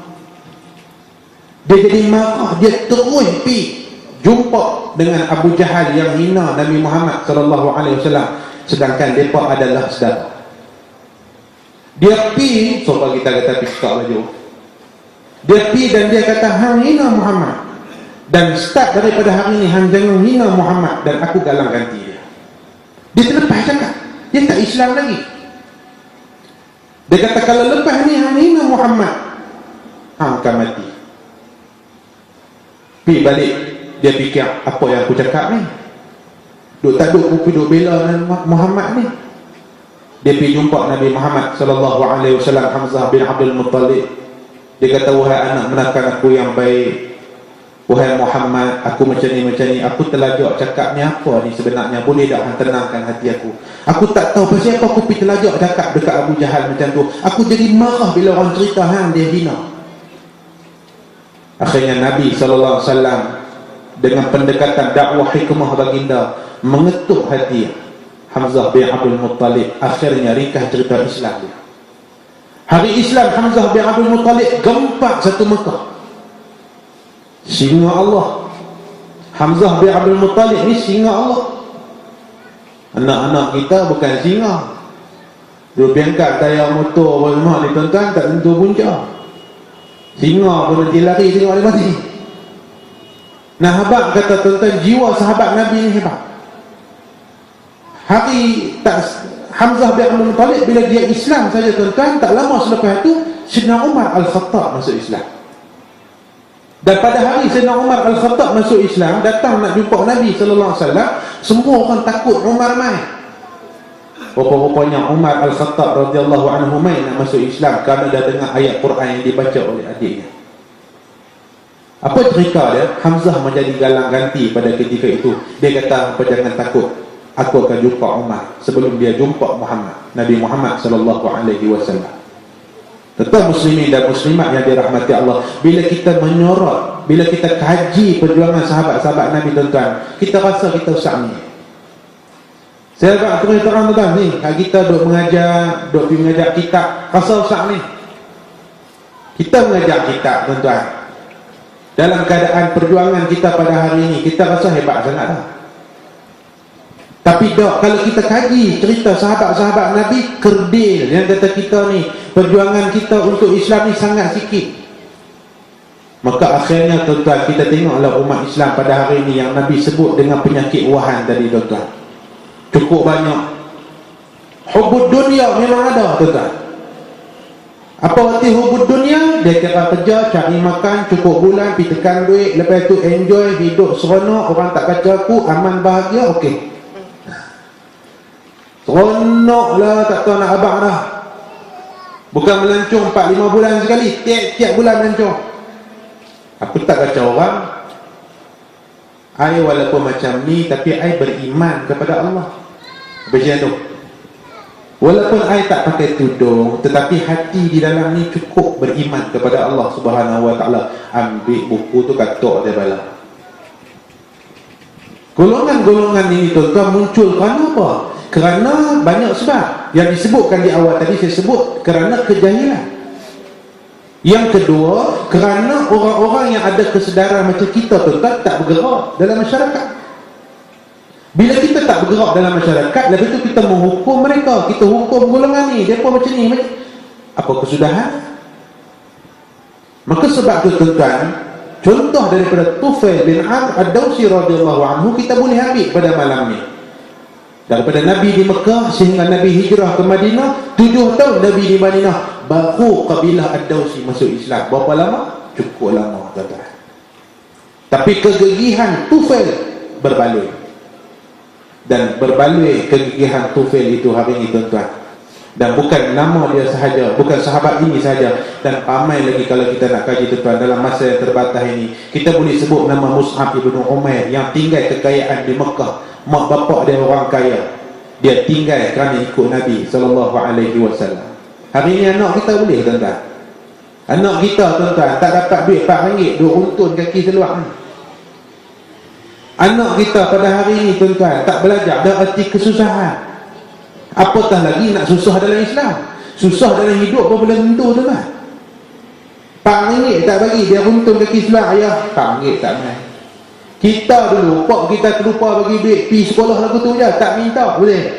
C: Dia jadi marah, dia terus pergi jumpa dengan Abu Jahal yang hina Nabi Muhammad SAW, sedangkan mereka adalah saudara. Dia pergi, sebab kita kata pistak baju, dia pergi dan dia kata, hang hina Muhammad, dan start daripada hari ini hang jangan hina Muhammad, dan aku galang ganti dia. Dia terlepas cakap, dia tak Islam lagi. Dia kata kalau lepas ni hang hina Muhammad, hang akan mati. Pergi balik, dia fikir apa yang aku cakap ni, duk tak duk aku duk bela Muhammad ni. Dia pergi jumpa Nabi Muhammad SAW, Hamzah bin Abdul Muttalib. Dia kata, wahai anak menakan aku yang baik, wahai Muhammad, aku macam ni, aku telajak cakap ni apa ni sebenarnya, boleh tak hang tenangkan hati aku? Aku tak tahu pasal apa aku pergi telajak cakap dekat Abu Jahal macam tu. Aku jadi marah bila orang cerita hang dia hina. Akhirnya Nabi SAW dengan pendekatan dakwah hikmah baginda mengetuk hati Hamzah bin Abdul Muttalib. Akhirnya ringkas cerita Islam dia. Hari Islam Hamzah bin Abdul Muttalib gempak satu Mekah. Singa Allah. Hamzah bin Abdul Muttalib ni singa Allah. Anak-anak kita bukan singa. Dia berangkat tayar motor rumah ni tuan-tuan tak tentu punca. Singa pun nanti lari tengok dia mati. Nah, habaq kata tuan-tuan, jiwa sahabat Nabi ni hebat. Hamzah bin Abdul Muttalib bila dia Islam saja tuan-tuan, tak lama selepas itu Sayyidina Umar Al-Khattab masuk Islam. Dan pada hari Sayyidina Umar Al-Khattab masuk Islam, datang nak jumpa Nabi sallallahu alaihi wasallam, semua orang takut Umar mai. Rupa-rupanya Umar Al-Khattab radhiyallahu anhu mai nak masuk Islam kerana dah dengar ayat Quran yang dibaca oleh adiknya. Apa cerita dia? Hamzah menjadi galang ganti pada ketika itu. Dia kata, apa, jangan takut, aku akan jumpa Umar sebelum dia jumpa Muhammad, Nabi Muhammad sallallahu alaihi wasallam. Tetap muslimin dan muslimat yang dirahmati Allah, bila kita menyorot, bila kita kaji perjuangan sahabat-sahabat Nabi tuan-tuan, kita rasa kita usah ni. Saya nak terang tuan-tuan ni, kita duk mengajar, duk pergi mengajar kitab, rasa usah ni. Kita mengajar kitab tuan-tuan, dalam keadaan perjuangan kita pada hari ini, kita rasa hebat sangat dah. Tapi dok, kalau kita kaji cerita sahabat-sahabat Nabi, kerdil yang kata kita ni, perjuangan kita untuk Islam ni sangat sikit. Maka akhirnya tuan-tuan, kita tengoklah umat Islam pada hari ini yang Nabi sebut dengan penyakit wahan tadi tuan-tuan, cukup banyak. Hubud dunia memang ada tuan-tuan. Apa arti hubud dunia? Dia kira kerja, cari makan, cukup bulan, pergi tekan duit, lepas tu enjoy, hidup seronok, orang tak kacau aku, aman bahagia, okey. Seronok lah, tak tahu nak abang dah. Bukan melancong 4-5 bulan sekali, tiap-tiap bulan melancong. Aku tak kacau orang. I walaupun macam ni, tapi I beriman kepada Allah. Macam tu. Walaupun I tak pakai tudung, tetapi hati di dalam ni cukup beriman kepada Allah Subhanahu Wa Taala. Ambil buku tu, katok dia bala. Golongan-golongan ini tuan-tuan muncul kerana apa? Kerana banyak sebab. Yang disebutkan di awal tadi saya sebut, kerana kejahilan. Yang kedua, kerana orang-orang yang ada kesedaran macam kita tuan-tuan tak bergerak dalam masyarakat. Bila kita tak bergerak dalam masyarakat, lepas itu kita menghukum mereka, kita hukum golongan ni, dia pun macam ni, apa kesudahan? Maka sebab tu tuan-tuan, contoh daripada Tufail bin Amr Ad-Dawsi radhiyallahu anhu kita boleh ambil pada malam ni. Daripada Nabi di Mekah sehingga Nabi hijrah ke Madinah, 7 tahun Nabi di Madinah, baru kabilah Ad-Dawsi masuk Islam. Berapa lama? Cukup lama tuan-tuan. Tapi kegigihan Tufail berbaloi. Dan berbaloi kegigihan Tufail itu hari ini tuan-tuan. Dan bukan nama dia sahaja, bukan sahabat ini sahaja, dan ramai lagi kalau kita nak kaji tuan-tuan dalam masa yang terbatas ini. Kita boleh sebut nama Mus'ab ibn Umair yang tinggal kekayaan di Mekah. Mak bapak dia orang kaya, dia tinggal kerana ikut Nabi SAW. Hari ini anak kita boleh tuan-tuan. Anak kita tuan-tuan tak dapat duit RM4, duk runtun kaki seluar ni. Anak kita pada hari ini tuan-tuan tak belajar dah arti kesusahan, apatah lagi nak susah dalam Islam. Susah dalam hidup pun boleh tentu tuan-tuan. RM4 tak bagi, dia runtun kaki seluar. Ayah, RM4 tak main. Kita dulu, pak kita terlupa bagi duit pergi sekolah lagu tu je, tak minta boleh.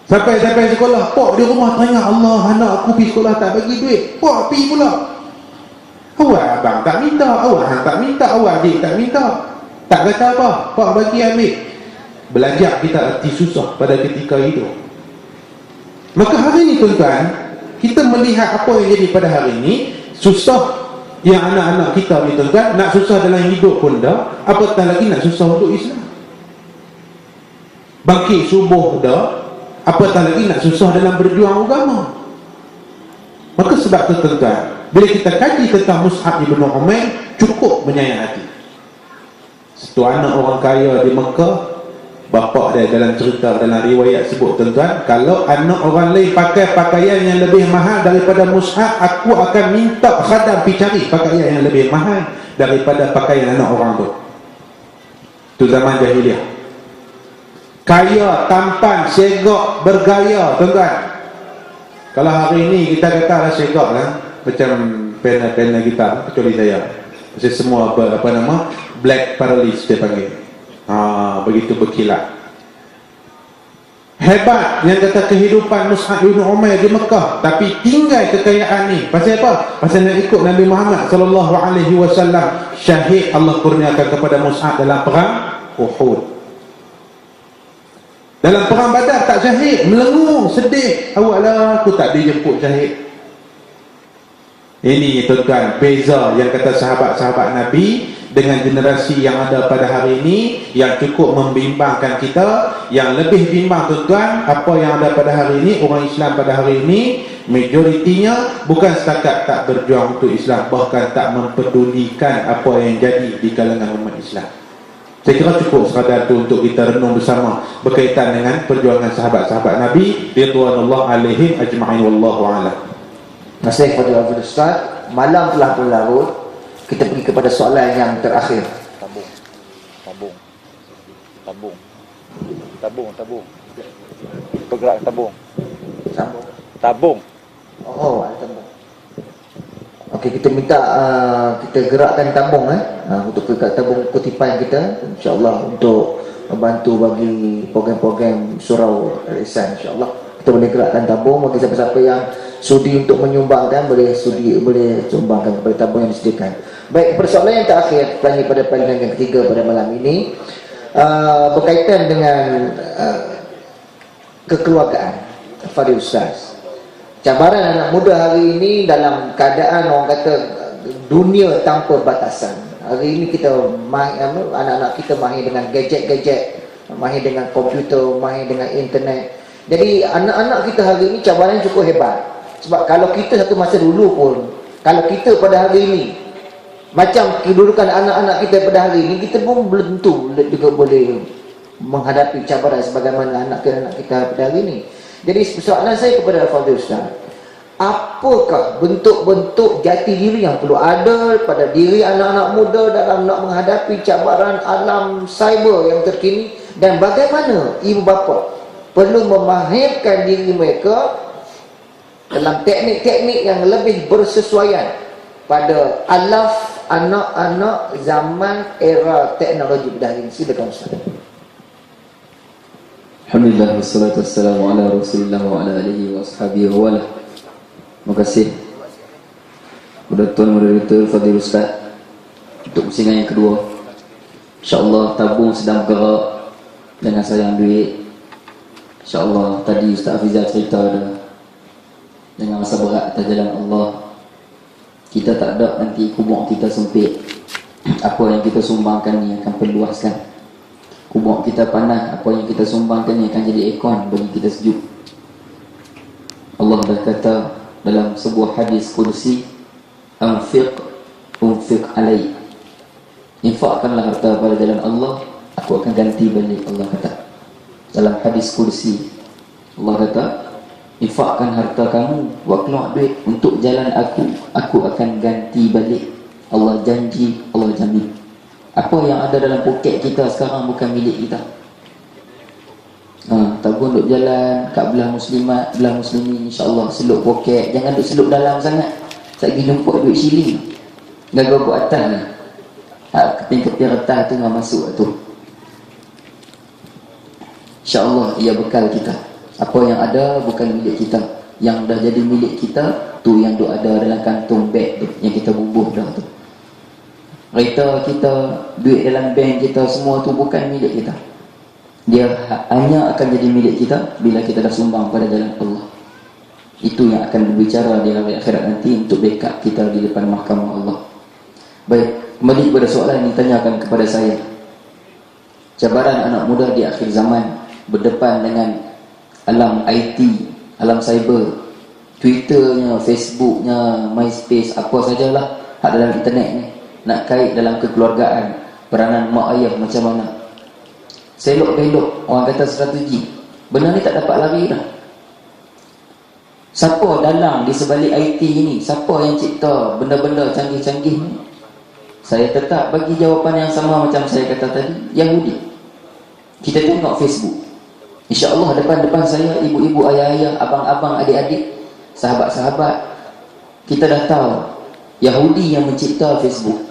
C: Sampai sekolah, pak di rumah tanya, Allah, anak aku pergi sekolah tak bagi duit, pak pergi pula. Awak abang tak minta, awak hang tak minta, awak adik tak minta, tak kata apa, pak bagi ambil. Belajar kita arti susah pada ketika itu. Maka hari ini tuan-tuan, kita melihat apa yang jadi pada hari ini. Susah yang anak-anak kita ni tuan-tuan, nak susah dalam hidup pun dah, apatah lagi nak susah untuk Islam. Bangkit subuh dah, apatah lagi nak susah dalam berjuang agama. Maka sebab tu tuan-tuan, bila kita kaji tentang Mus'ab ibn Umair, cukup menyayang hati. Satu anak orang kaya di Mekah, bapak dia dalam cerita, dalam riwayat sebut tuan-tuan, kalau anak orang lain pakai pakaian yang lebih mahal daripada Mus'ab, aku akan minta khadam pergi cari pakaian yang lebih mahal daripada pakaian anak orang tu. Itu zaman jahiliah. kaya, tampan, segak, bergaya, tuan-tuan. Kalau hari ini kita katalah segak lah, macam pena-pena kita, kecuali saya. Maksud semua apa nama, black paralysis dia panggil. Begitu berkilat. Hebat yang kata kehidupan Mus'ab bin Umair di Mekah, tapi tinggal kekayaan ni. Pasal apa? Pasal nak ikut Nabi Muhammad sallallahu alaihi wasallam. Syahid Allah kurniakan kepada Mus'ab dalam perang Uhud. Dalam perang Badar tak syahid, melengung, sedih. Awaklah aku tak dijemput syahid. Ini tuan-tuan, beza yang kata sahabat-sahabat Nabi dengan generasi yang ada pada hari ini, yang cukup membimbangkan kita. Yang lebih bimbang tuan-tuan, apa yang ada pada hari ini, orang Islam pada hari ini, majoritinya bukan setakat tak berjuang untuk Islam, bahkan tak mempedulikan apa yang jadi di kalangan umat Islam. Saya kira cukup sekadar itu untuk kita renung bersama berkaitan dengan perjuangan sahabat-sahabat Nabi ridwanullah alaihim ajma'in, wallahu a'lam.
B: Terima kasih kepada Al Ustaz. Malam telah berlarut. Kita pergi kepada soalan yang terakhir.
D: Tabung. Pergerak tabung.
B: Sambung.
D: Tabung.
B: Oh, ada tabung. Okey, kita minta kita gerakkan tabung untuk gerak tabung kutipan kita, insya-Allah, untuk membantu bagi program-program surau Al-Ihsan, insya-Allah. Kita boleh gerakkan tabung bagi siapa-siapa yang sudi untuk menyumbangkan, boleh sumbangkan kepada tabung yang disediakan. Baik, persoalan yang terakhir pada pandangan yang ketiga pada malam ini berkaitan dengan kekeluargaan. Fadil Ustaz, cabaran anak muda hari ini dalam keadaan orang kata dunia tanpa batasan. Hari ini kita anak-anak kita mahir dengan gadget-gadget, mahir dengan komputer, mahir dengan internet. Jadi anak-anak kita hari ini cabaran cukup hebat. Sebab kalau kita satu masa dulu pun, kalau kita pada hari ini macam kedudukan anak-anak kita pada hari ini, kita pun belum tentu juga boleh menghadapi cabaran sebagaimana anak-anak kita pada hari ini. Jadi soalan saya kepada Al-Fadhil Ustaz, apakah bentuk-bentuk jati diri yang perlu ada pada diri anak-anak muda dalam nak menghadapi cabaran alam cyber yang terkini, dan bagaimana ibu bapa perlu memahirkan diri mereka dalam teknik-teknik yang lebih bersesuaian pada alaf anak-anak zaman era teknologi pada hari ini. Silakan Ustaz.
E: Alhamdulillah, wassalatu wassalamu ala Rasulillah wa ala alihi wa ashabihi wa wala. Terima kasih kepada Tuan Moderator Fadil Ustaz untuk pusingan yang kedua. InsyaAllah tabung sedang bergerak, jangan sayang duit. InsyaAllah tadi Ustaz Hafizah cerita dah, jangan rasa berat atas jalan Allah. Kita tak ada nanti kubur kita sempit. Apa yang kita sumbangkan ni akan perluaskan. Kubur kita panas, apa yang kita sumbangkan ni akan jadi aircon bagi kita sejuk. Allah dah kata dalam sebuah hadis kursi, unfiq alaik, infakkanlah harta pada jalan Allah, aku akan ganti balik. Allah kata dalam hadis kursi, Allah kata, infakkan harta kamu, buat keluar duit untuk jalan aku akan ganti balik. Allah janji, Allah jamin. Apa yang ada dalam poket kita sekarang bukan milik kita. Tabung duk jalan kat belah muslimat, belah muslimin, insya-Allah seluk poket, jangan duk seluk dalam sangat. Sat pergi jumpa duit siling, gagal buat atas ni. Keping-keping retas tu nak masuk tu. Insya-Allah ia bekal kita. Apa yang ada bukan milik kita, yang dah jadi milik kita tu yang duk ada dalam kantung beg tu yang kita bubuh dah tu. Kereta kita, duit dalam bank kita, semua tu bukan milik kita. Dia hanya akan jadi milik kita bila kita dah sumbang pada jalan Allah. Itu yang akan berbicara di hari akhirat nanti untuk backup kita di depan mahkamah Allah. Baik, kembali kepada soalan yang ditanyakan kepada saya. Cabaran anak muda di akhir zaman berdepan dengan alam IT, alam cyber, Twitternya, Facebooknya, MySpace, apa sajalah hak dalam internet ni. Nak kait dalam kekeluargaan, peranan mak ayah macam mana, selok belok, orang kata strategi. Benda ni tak dapat lari dah. Siapa dalang di sebalik IT ini? Siapa yang cipta benda-benda canggih-canggih ni? Saya tetap bagi jawapan yang sama macam saya kata tadi, Yahudi. Kita tengok Facebook, InsyaAllah depan-depan saya, ibu-ibu, ayah-ayah, abang-abang, adik-adik, sahabat-sahabat, kita dah tahu Yahudi yang mencipta Facebook.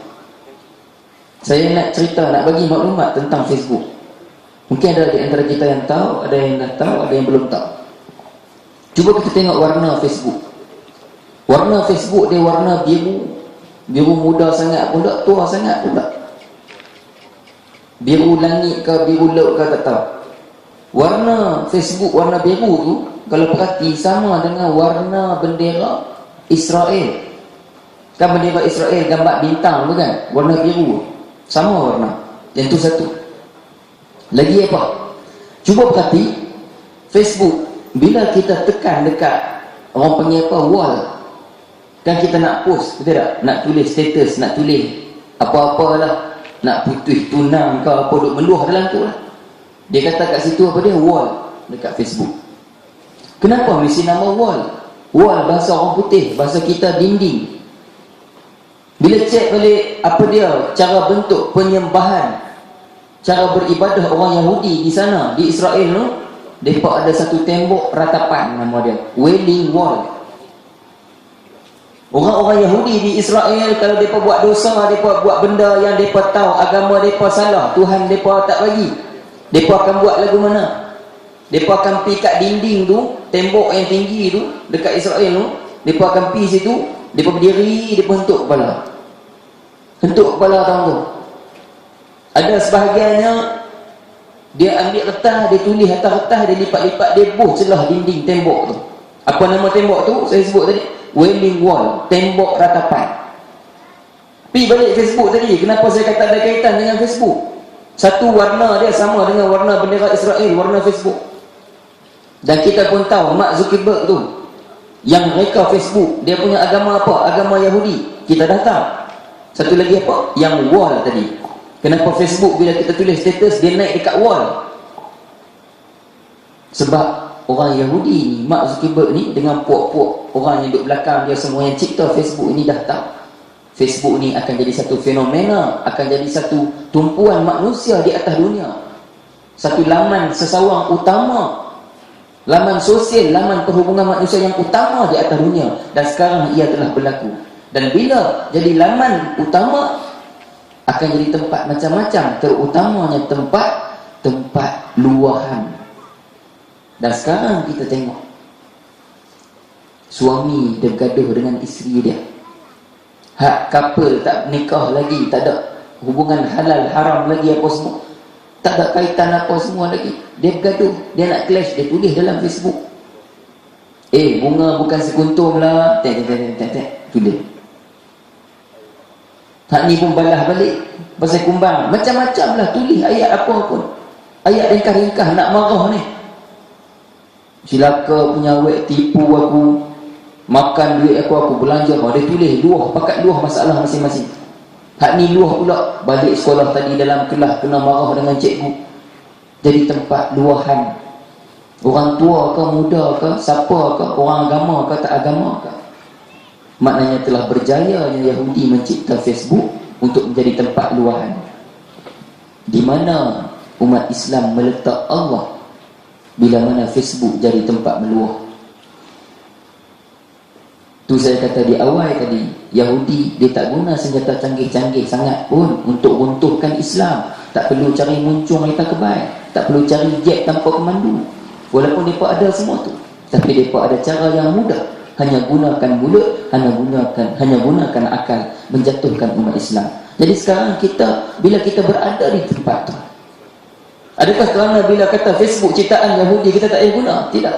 E: Saya nak cerita, nak bagi maklumat tentang Facebook. Mungkin ada di antara kita yang tahu, ada yang dah tahu, ada yang belum tahu. Cuba kita tengok warna Facebook. Warna Facebook dia warna biru. Biru muda sangat pun tak, tua sangat pun tak. Biru langit ke, biru laut ke, tak tahu. Warna Facebook warna biru tu, kalau perhati, sama dengan warna bendera Israel. Kan bendera Israel gambar bintang tu kan, warna biru, sama warna. Yang tu satu. Lagi apa? Cuba perhati Facebook, bila kita tekan dekat orang panggil apa, wall, kan kita nak post, betul tak? Nak tulis status, nak tulis apa-apa lah, nak putih tunang ke apa, duk meluah dalam tu lah. Dia kata kat situ apa dia? Wall dekat Facebook. Kenapa mesti nama wall? Wall bahasa orang putih, bahasa kita dinding. Bila cek balik apa dia, cara bentuk penyembahan, cara beribadah orang Yahudi di sana, di Israel tu, mereka ada satu tembok ratapan, nama dia Wailing Wall. Orang-orang Yahudi di Israel, kalau mereka buat dosa, mereka buat benda yang mereka tahu agama mereka salah, Tuhan mereka tak bagi, mereka akan buat lagu mana? Mereka akan pergi kat dinding tu, tembok yang tinggi tu dekat Israel tu, mereka akan pergi situ, mereka berdiri, mereka hentuk kepala. Hentuk kepala tahu tu. Ada sebahagiannya dia ambil kertas, dia tulis atas kertas, dia lipat-lipat, dia buh celah dinding tembok tu. Apa nama tembok tu? Saya sebut tadi, Wailing Wall, tembok ratapan. Pergi balik Facebook tadi, kenapa saya kata ada kaitan dengan Facebook? Satu, warna dia sama dengan warna bendera Israel, warna Facebook. Dan kita pun tahu Mark Zuckerberg tu, yang mereka Facebook, dia punya agama apa? Agama Yahudi. Kita dah tahu. Satu lagi apa? Yang wall tadi. Kenapa Facebook bila kita tulis status, dia naik dekat wall? Sebab orang Yahudi ni, Mark Zuckerberg ni, dengan puak-puak orang yang duduk belakang dia semua yang cipta Facebook ini dah tahu Facebook ni akan jadi satu fenomena, akan jadi satu tumpuan manusia di atas dunia, satu laman sesawang utama, laman sosial, laman perhubungan manusia yang utama di atas dunia. Dan sekarang ia telah berlaku. Dan bila jadi laman utama, akan jadi tempat macam-macam, terutamanya tempat luahan. Dan sekarang kita tengok suami dia bergaduh dengan isteri dia, hak couple tak nikah lagi, tak ada hubungan halal haram lagi apa semua, tak ada kaitan apa semua lagi, dia bergaduh, dia nak clash, dia tulis dalam Facebook, bunga bukan sekuntum lah, tulis. Hak ni pun balas balik pasal kumbang, macam-macam lah, tulis ayat apa pun, ayat ringkah-ringkah nak marah ni. Silaka punya awet tipu aku, makan duit aku belanja. Dia tulis luah, pakat luah masalah masing-masing. Hak ni luah pula, balik sekolah tadi dalam kelas kena marah dengan cikgu, jadi tempat luahan. Orang tua ke, muda ke, siapa ke, orang agama ke, tak agama ke, maknanya telah berjaya Yahudi mencipta Facebook untuk menjadi tempat luahan. Di mana umat Islam meletak Allah, bila mana Facebook jadi tempat meluah. Tu saya kata di awal tadi, Yahudi dia tak guna senjata canggih-canggih sangat pun untuk runtuhkan Islam. Tak perlu cari muncung kereta kebal, tak perlu cari jet tanpa pemandu, walaupun mereka ada semua tu. Tapi mereka ada cara yang mudah, hanya gunakan mulut, hanya gunakan akal, menjatuhkan umat Islam. Jadi sekarang kita, bila kita berada di tempat tu, adakah kerana bila kata Facebook ciptaan Yahudi kita tak payah guna? Tidak.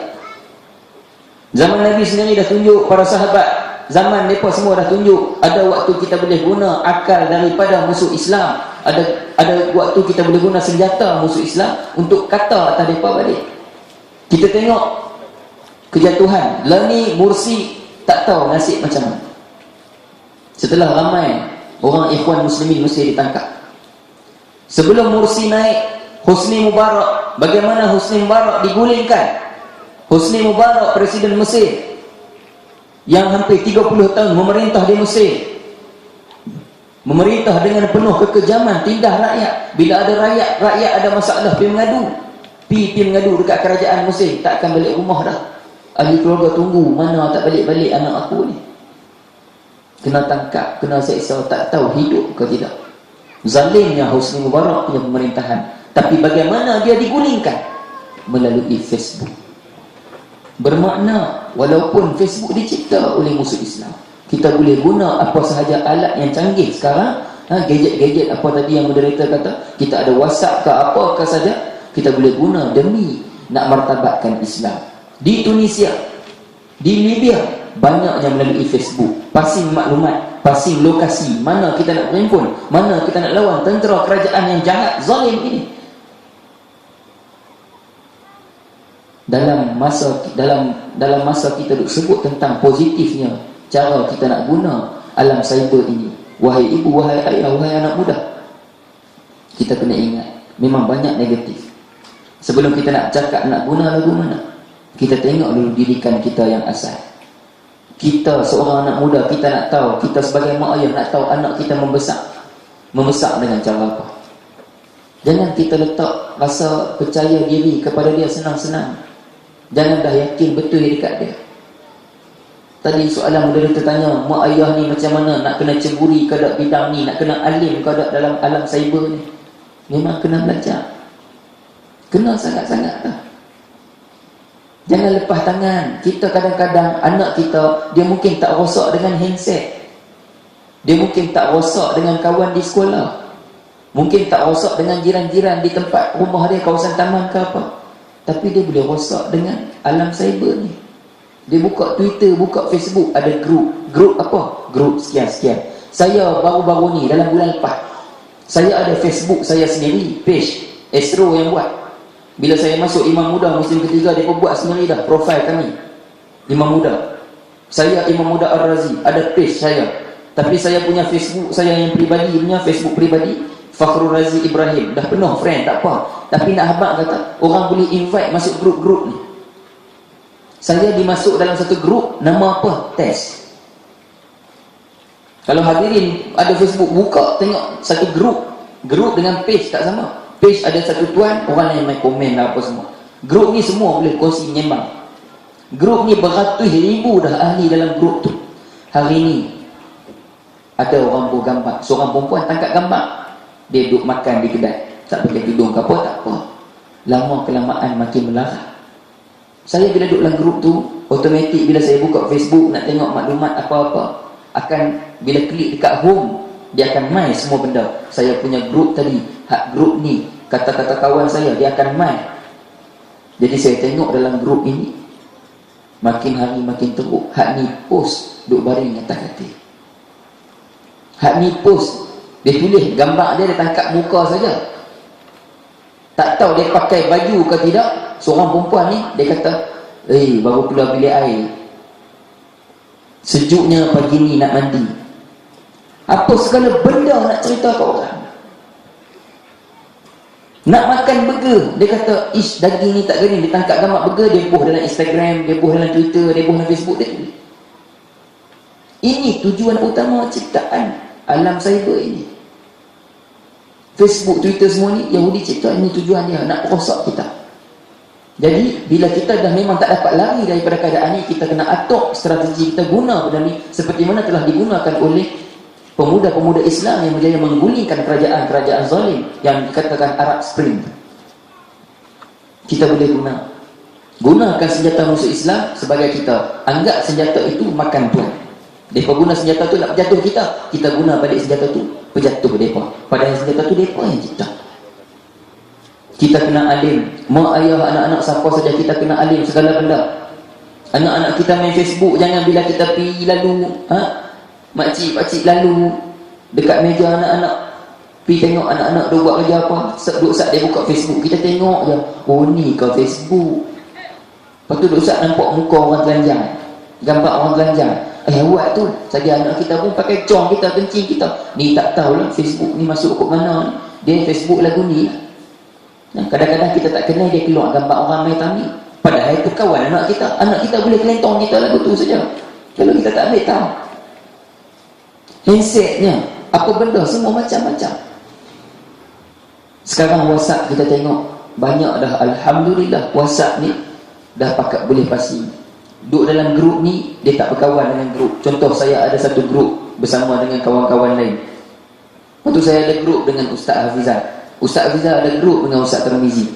E: Zaman Nabi sendiri dah tunjuk, para sahabat zaman mereka semua dah tunjuk, ada waktu kita boleh guna akal daripada musuh Islam, ada waktu kita boleh guna senjata musuh Islam untuk kata atas mereka balik. Kita tengok kejatuhan Lani Mursi, tak tahu nasib macam mana setelah ramai orang ikhwan muslimin Mesir ditangkap. Sebelum Mursi naik, Husni Mubarak, bagaimana Husni Mubarak digulingkan? Husni Mubarak, Presiden Mesir yang hampir 30 tahun memerintah di Mesir, memerintah dengan penuh kekejaman, tindah rakyat. Bila ada rakyat ada masalah pergi mengadu, Pi mengadu dekat kerajaan Mesir, tak akan balik rumah dah. Ahli keluarga tunggu, mana tak balik-balik anak aku ni. Kena tangkap, kena seksa, tak tahu hidup ke tidak. Zalimnya Husni Mubarak punya pemerintahan. Tapi bagaimana dia digulingkan? Melalui Facebook. Bermakna walaupun Facebook dicipta oleh musuh Islam, kita boleh guna apa sahaja alat yang canggih sekarang. Gadget-gadget apa tadi yang moderator kata, kita ada WhatsApp ke apa ke saja, kita boleh guna demi nak martabatkan Islam. Di Tunisia, di Libya, banyaknya melalui Facebook. Passing maklumat, passing lokasi, mana kita nak berhimpun, mana kita nak lawan tentera kerajaan yang jahat, zalim ini. Dalam masa kita duk sebut tentang positifnya cara kita nak guna alam cyber ini, wahai ibu, wahai ayah, wahai anak muda, kita kena ingat memang banyak negatif. Sebelum kita nak cakap nak guna lagu mana, kita tengok dulu didikan kita yang asal. Kita seorang anak muda, kita nak tahu, kita sebagai mak ayah nak tahu anak kita membesar dengan cara apa. Jangan kita letak rasa percaya diri kepada dia senang-senang. Jangan dah yakin betul dia dekat dia. Tadi soalan moderator tanya, mak ayah ni macam mana nak kena ceburi ke dak bidang ni, nak kena alim ke dak dalam alam cyber ni. Memang kena belajar. Kena sangat-sangat dah. Jangan lepas tangan. Kita kadang-kadang anak kita, dia mungkin tak rosak dengan handset. Dia mungkin tak rosak dengan kawan di sekolah. Mungkin tak rosak dengan jiran-jiran di tempat rumah dia, kawasan taman ke apa. Tapi dia boleh rosak dengan alam cyber ni. Dia buka Twitter, buka Facebook, ada grup apa? Grup sekian-sekian. Saya baru-baru ni dalam bulan lepas, saya ada Facebook saya sendiri, page Astro yang buat. Bila saya masuk Imam Muda Muslim ketiga, dia pun buat sendiri dah profil kami Imam Muda. Saya Imam Muda Ar-Razi, ada page saya. Tapi saya punya Facebook saya yang peribadi punya, Facebook peribadi Fakhrul Razi Ibrahim, dah penuh friend, tak apa. Tapi nak habaq kata, orang boleh invite masuk grup-grup ni. Saya dimasuk dalam satu grup, nama apa? Test. Kalau hadirin ada Facebook, buka, tengok satu grup dengan page tak sama. Page ada satu tuan, orang lain main komen lah apa semua. Grup ni semua boleh kongsi menyembang. Grup ni beratus ribu dah ahli dalam grup tu. Hari ni ada orang buat gambar, seorang perempuan tangkap gambar, dia duduk makan di kedai, tak pakai tudung ke apa, tak apa. Lama kelamaan makin melarang. Saya bila duduk dalam grup tu, automatik bila saya buka Facebook nak tengok maklumat apa-apa, akan bila klik dekat home, dia akan main semua benda. Saya punya grup tadi, hak grup ni, kata-kata kawan saya, dia akan main. Jadi saya tengok dalam grup ini, makin hari makin teruk. Hak ni post duk baring atas katil. Hak ni post, dia tulis gambar dia tangkap muka saja. Tak tahu dia pakai baju ke tidak. Seorang perempuan ni, dia kata, baru keluar bilik air, sejuknya pagi ni nak mandi. Apa segala benda nak cerita ke orang. Nak makan burger, dia kata, ish, daging ni tak gini. Dia tangkap gambar burger, dia post dalam Instagram, dia post dalam Twitter, dia post dalam Facebook dia. Ini tujuan utama ciptaan alam cyber ini. Facebook, Twitter semua ni, Yahudi cipta, ini tujuan dia, nak rosak kita. Jadi, bila kita dah memang tak dapat lari daripada keadaan ni, kita kena atur strategi kita guna benda ni, seperti mana telah digunakan oleh pemuda-pemuda Islam yang berjaya menggulingkan kerajaan-kerajaan zalim yang dikatakan Arab Spring. Kita boleh gunakan senjata musuh Islam sebagai kita. Anggap senjata itu makan tuan. Mereka guna senjata tu nak berjatuh kita, kita guna balik senjata tu berjatuh mereka. Padahal senjata tu mereka yang cipta. Kita kena alim. Mak ayah, anak-anak, siapa saja kita kena alim segala benda. Anak-anak kita main Facebook, jangan bila kita pergi lalu, makcik-pakcik lalu dekat meja anak-anak, pergi tengok anak-anak dia buat kerja apa, duduk sat dia buka Facebook, kita tengok je, oh ni ke Facebook. Lepas tu duduk sat nampak muka orang telanjang, gambar orang telanjang, buat tu saja anak kita pun pakai cong kita, kencing kita. Ni tak tahulah Facebook ni masuk ke mana ni. Dia Facebook lagu ni. Kadang-kadang kita tak kenal, dia keluar gambar orang main tami, padahal itu kawan anak kita. Anak kita boleh kelentong kita lagu tu saja kalau kita tak ambil tahu. Handsetnya, apa benda, semua macam-macam. Sekarang WhatsApp kita tengok, banyak dah, alhamdulillah. WhatsApp ni dah pakat boleh pasti. Duduk dalam grup ni, dia tak berkawan dengan grup. Contoh, saya ada satu grup bersama dengan kawan-kawan lain. Lepas tu saya ada grup dengan Ustaz Hafizah. Ustaz Hafizah ada grup dengan Ustaz Tarmizi.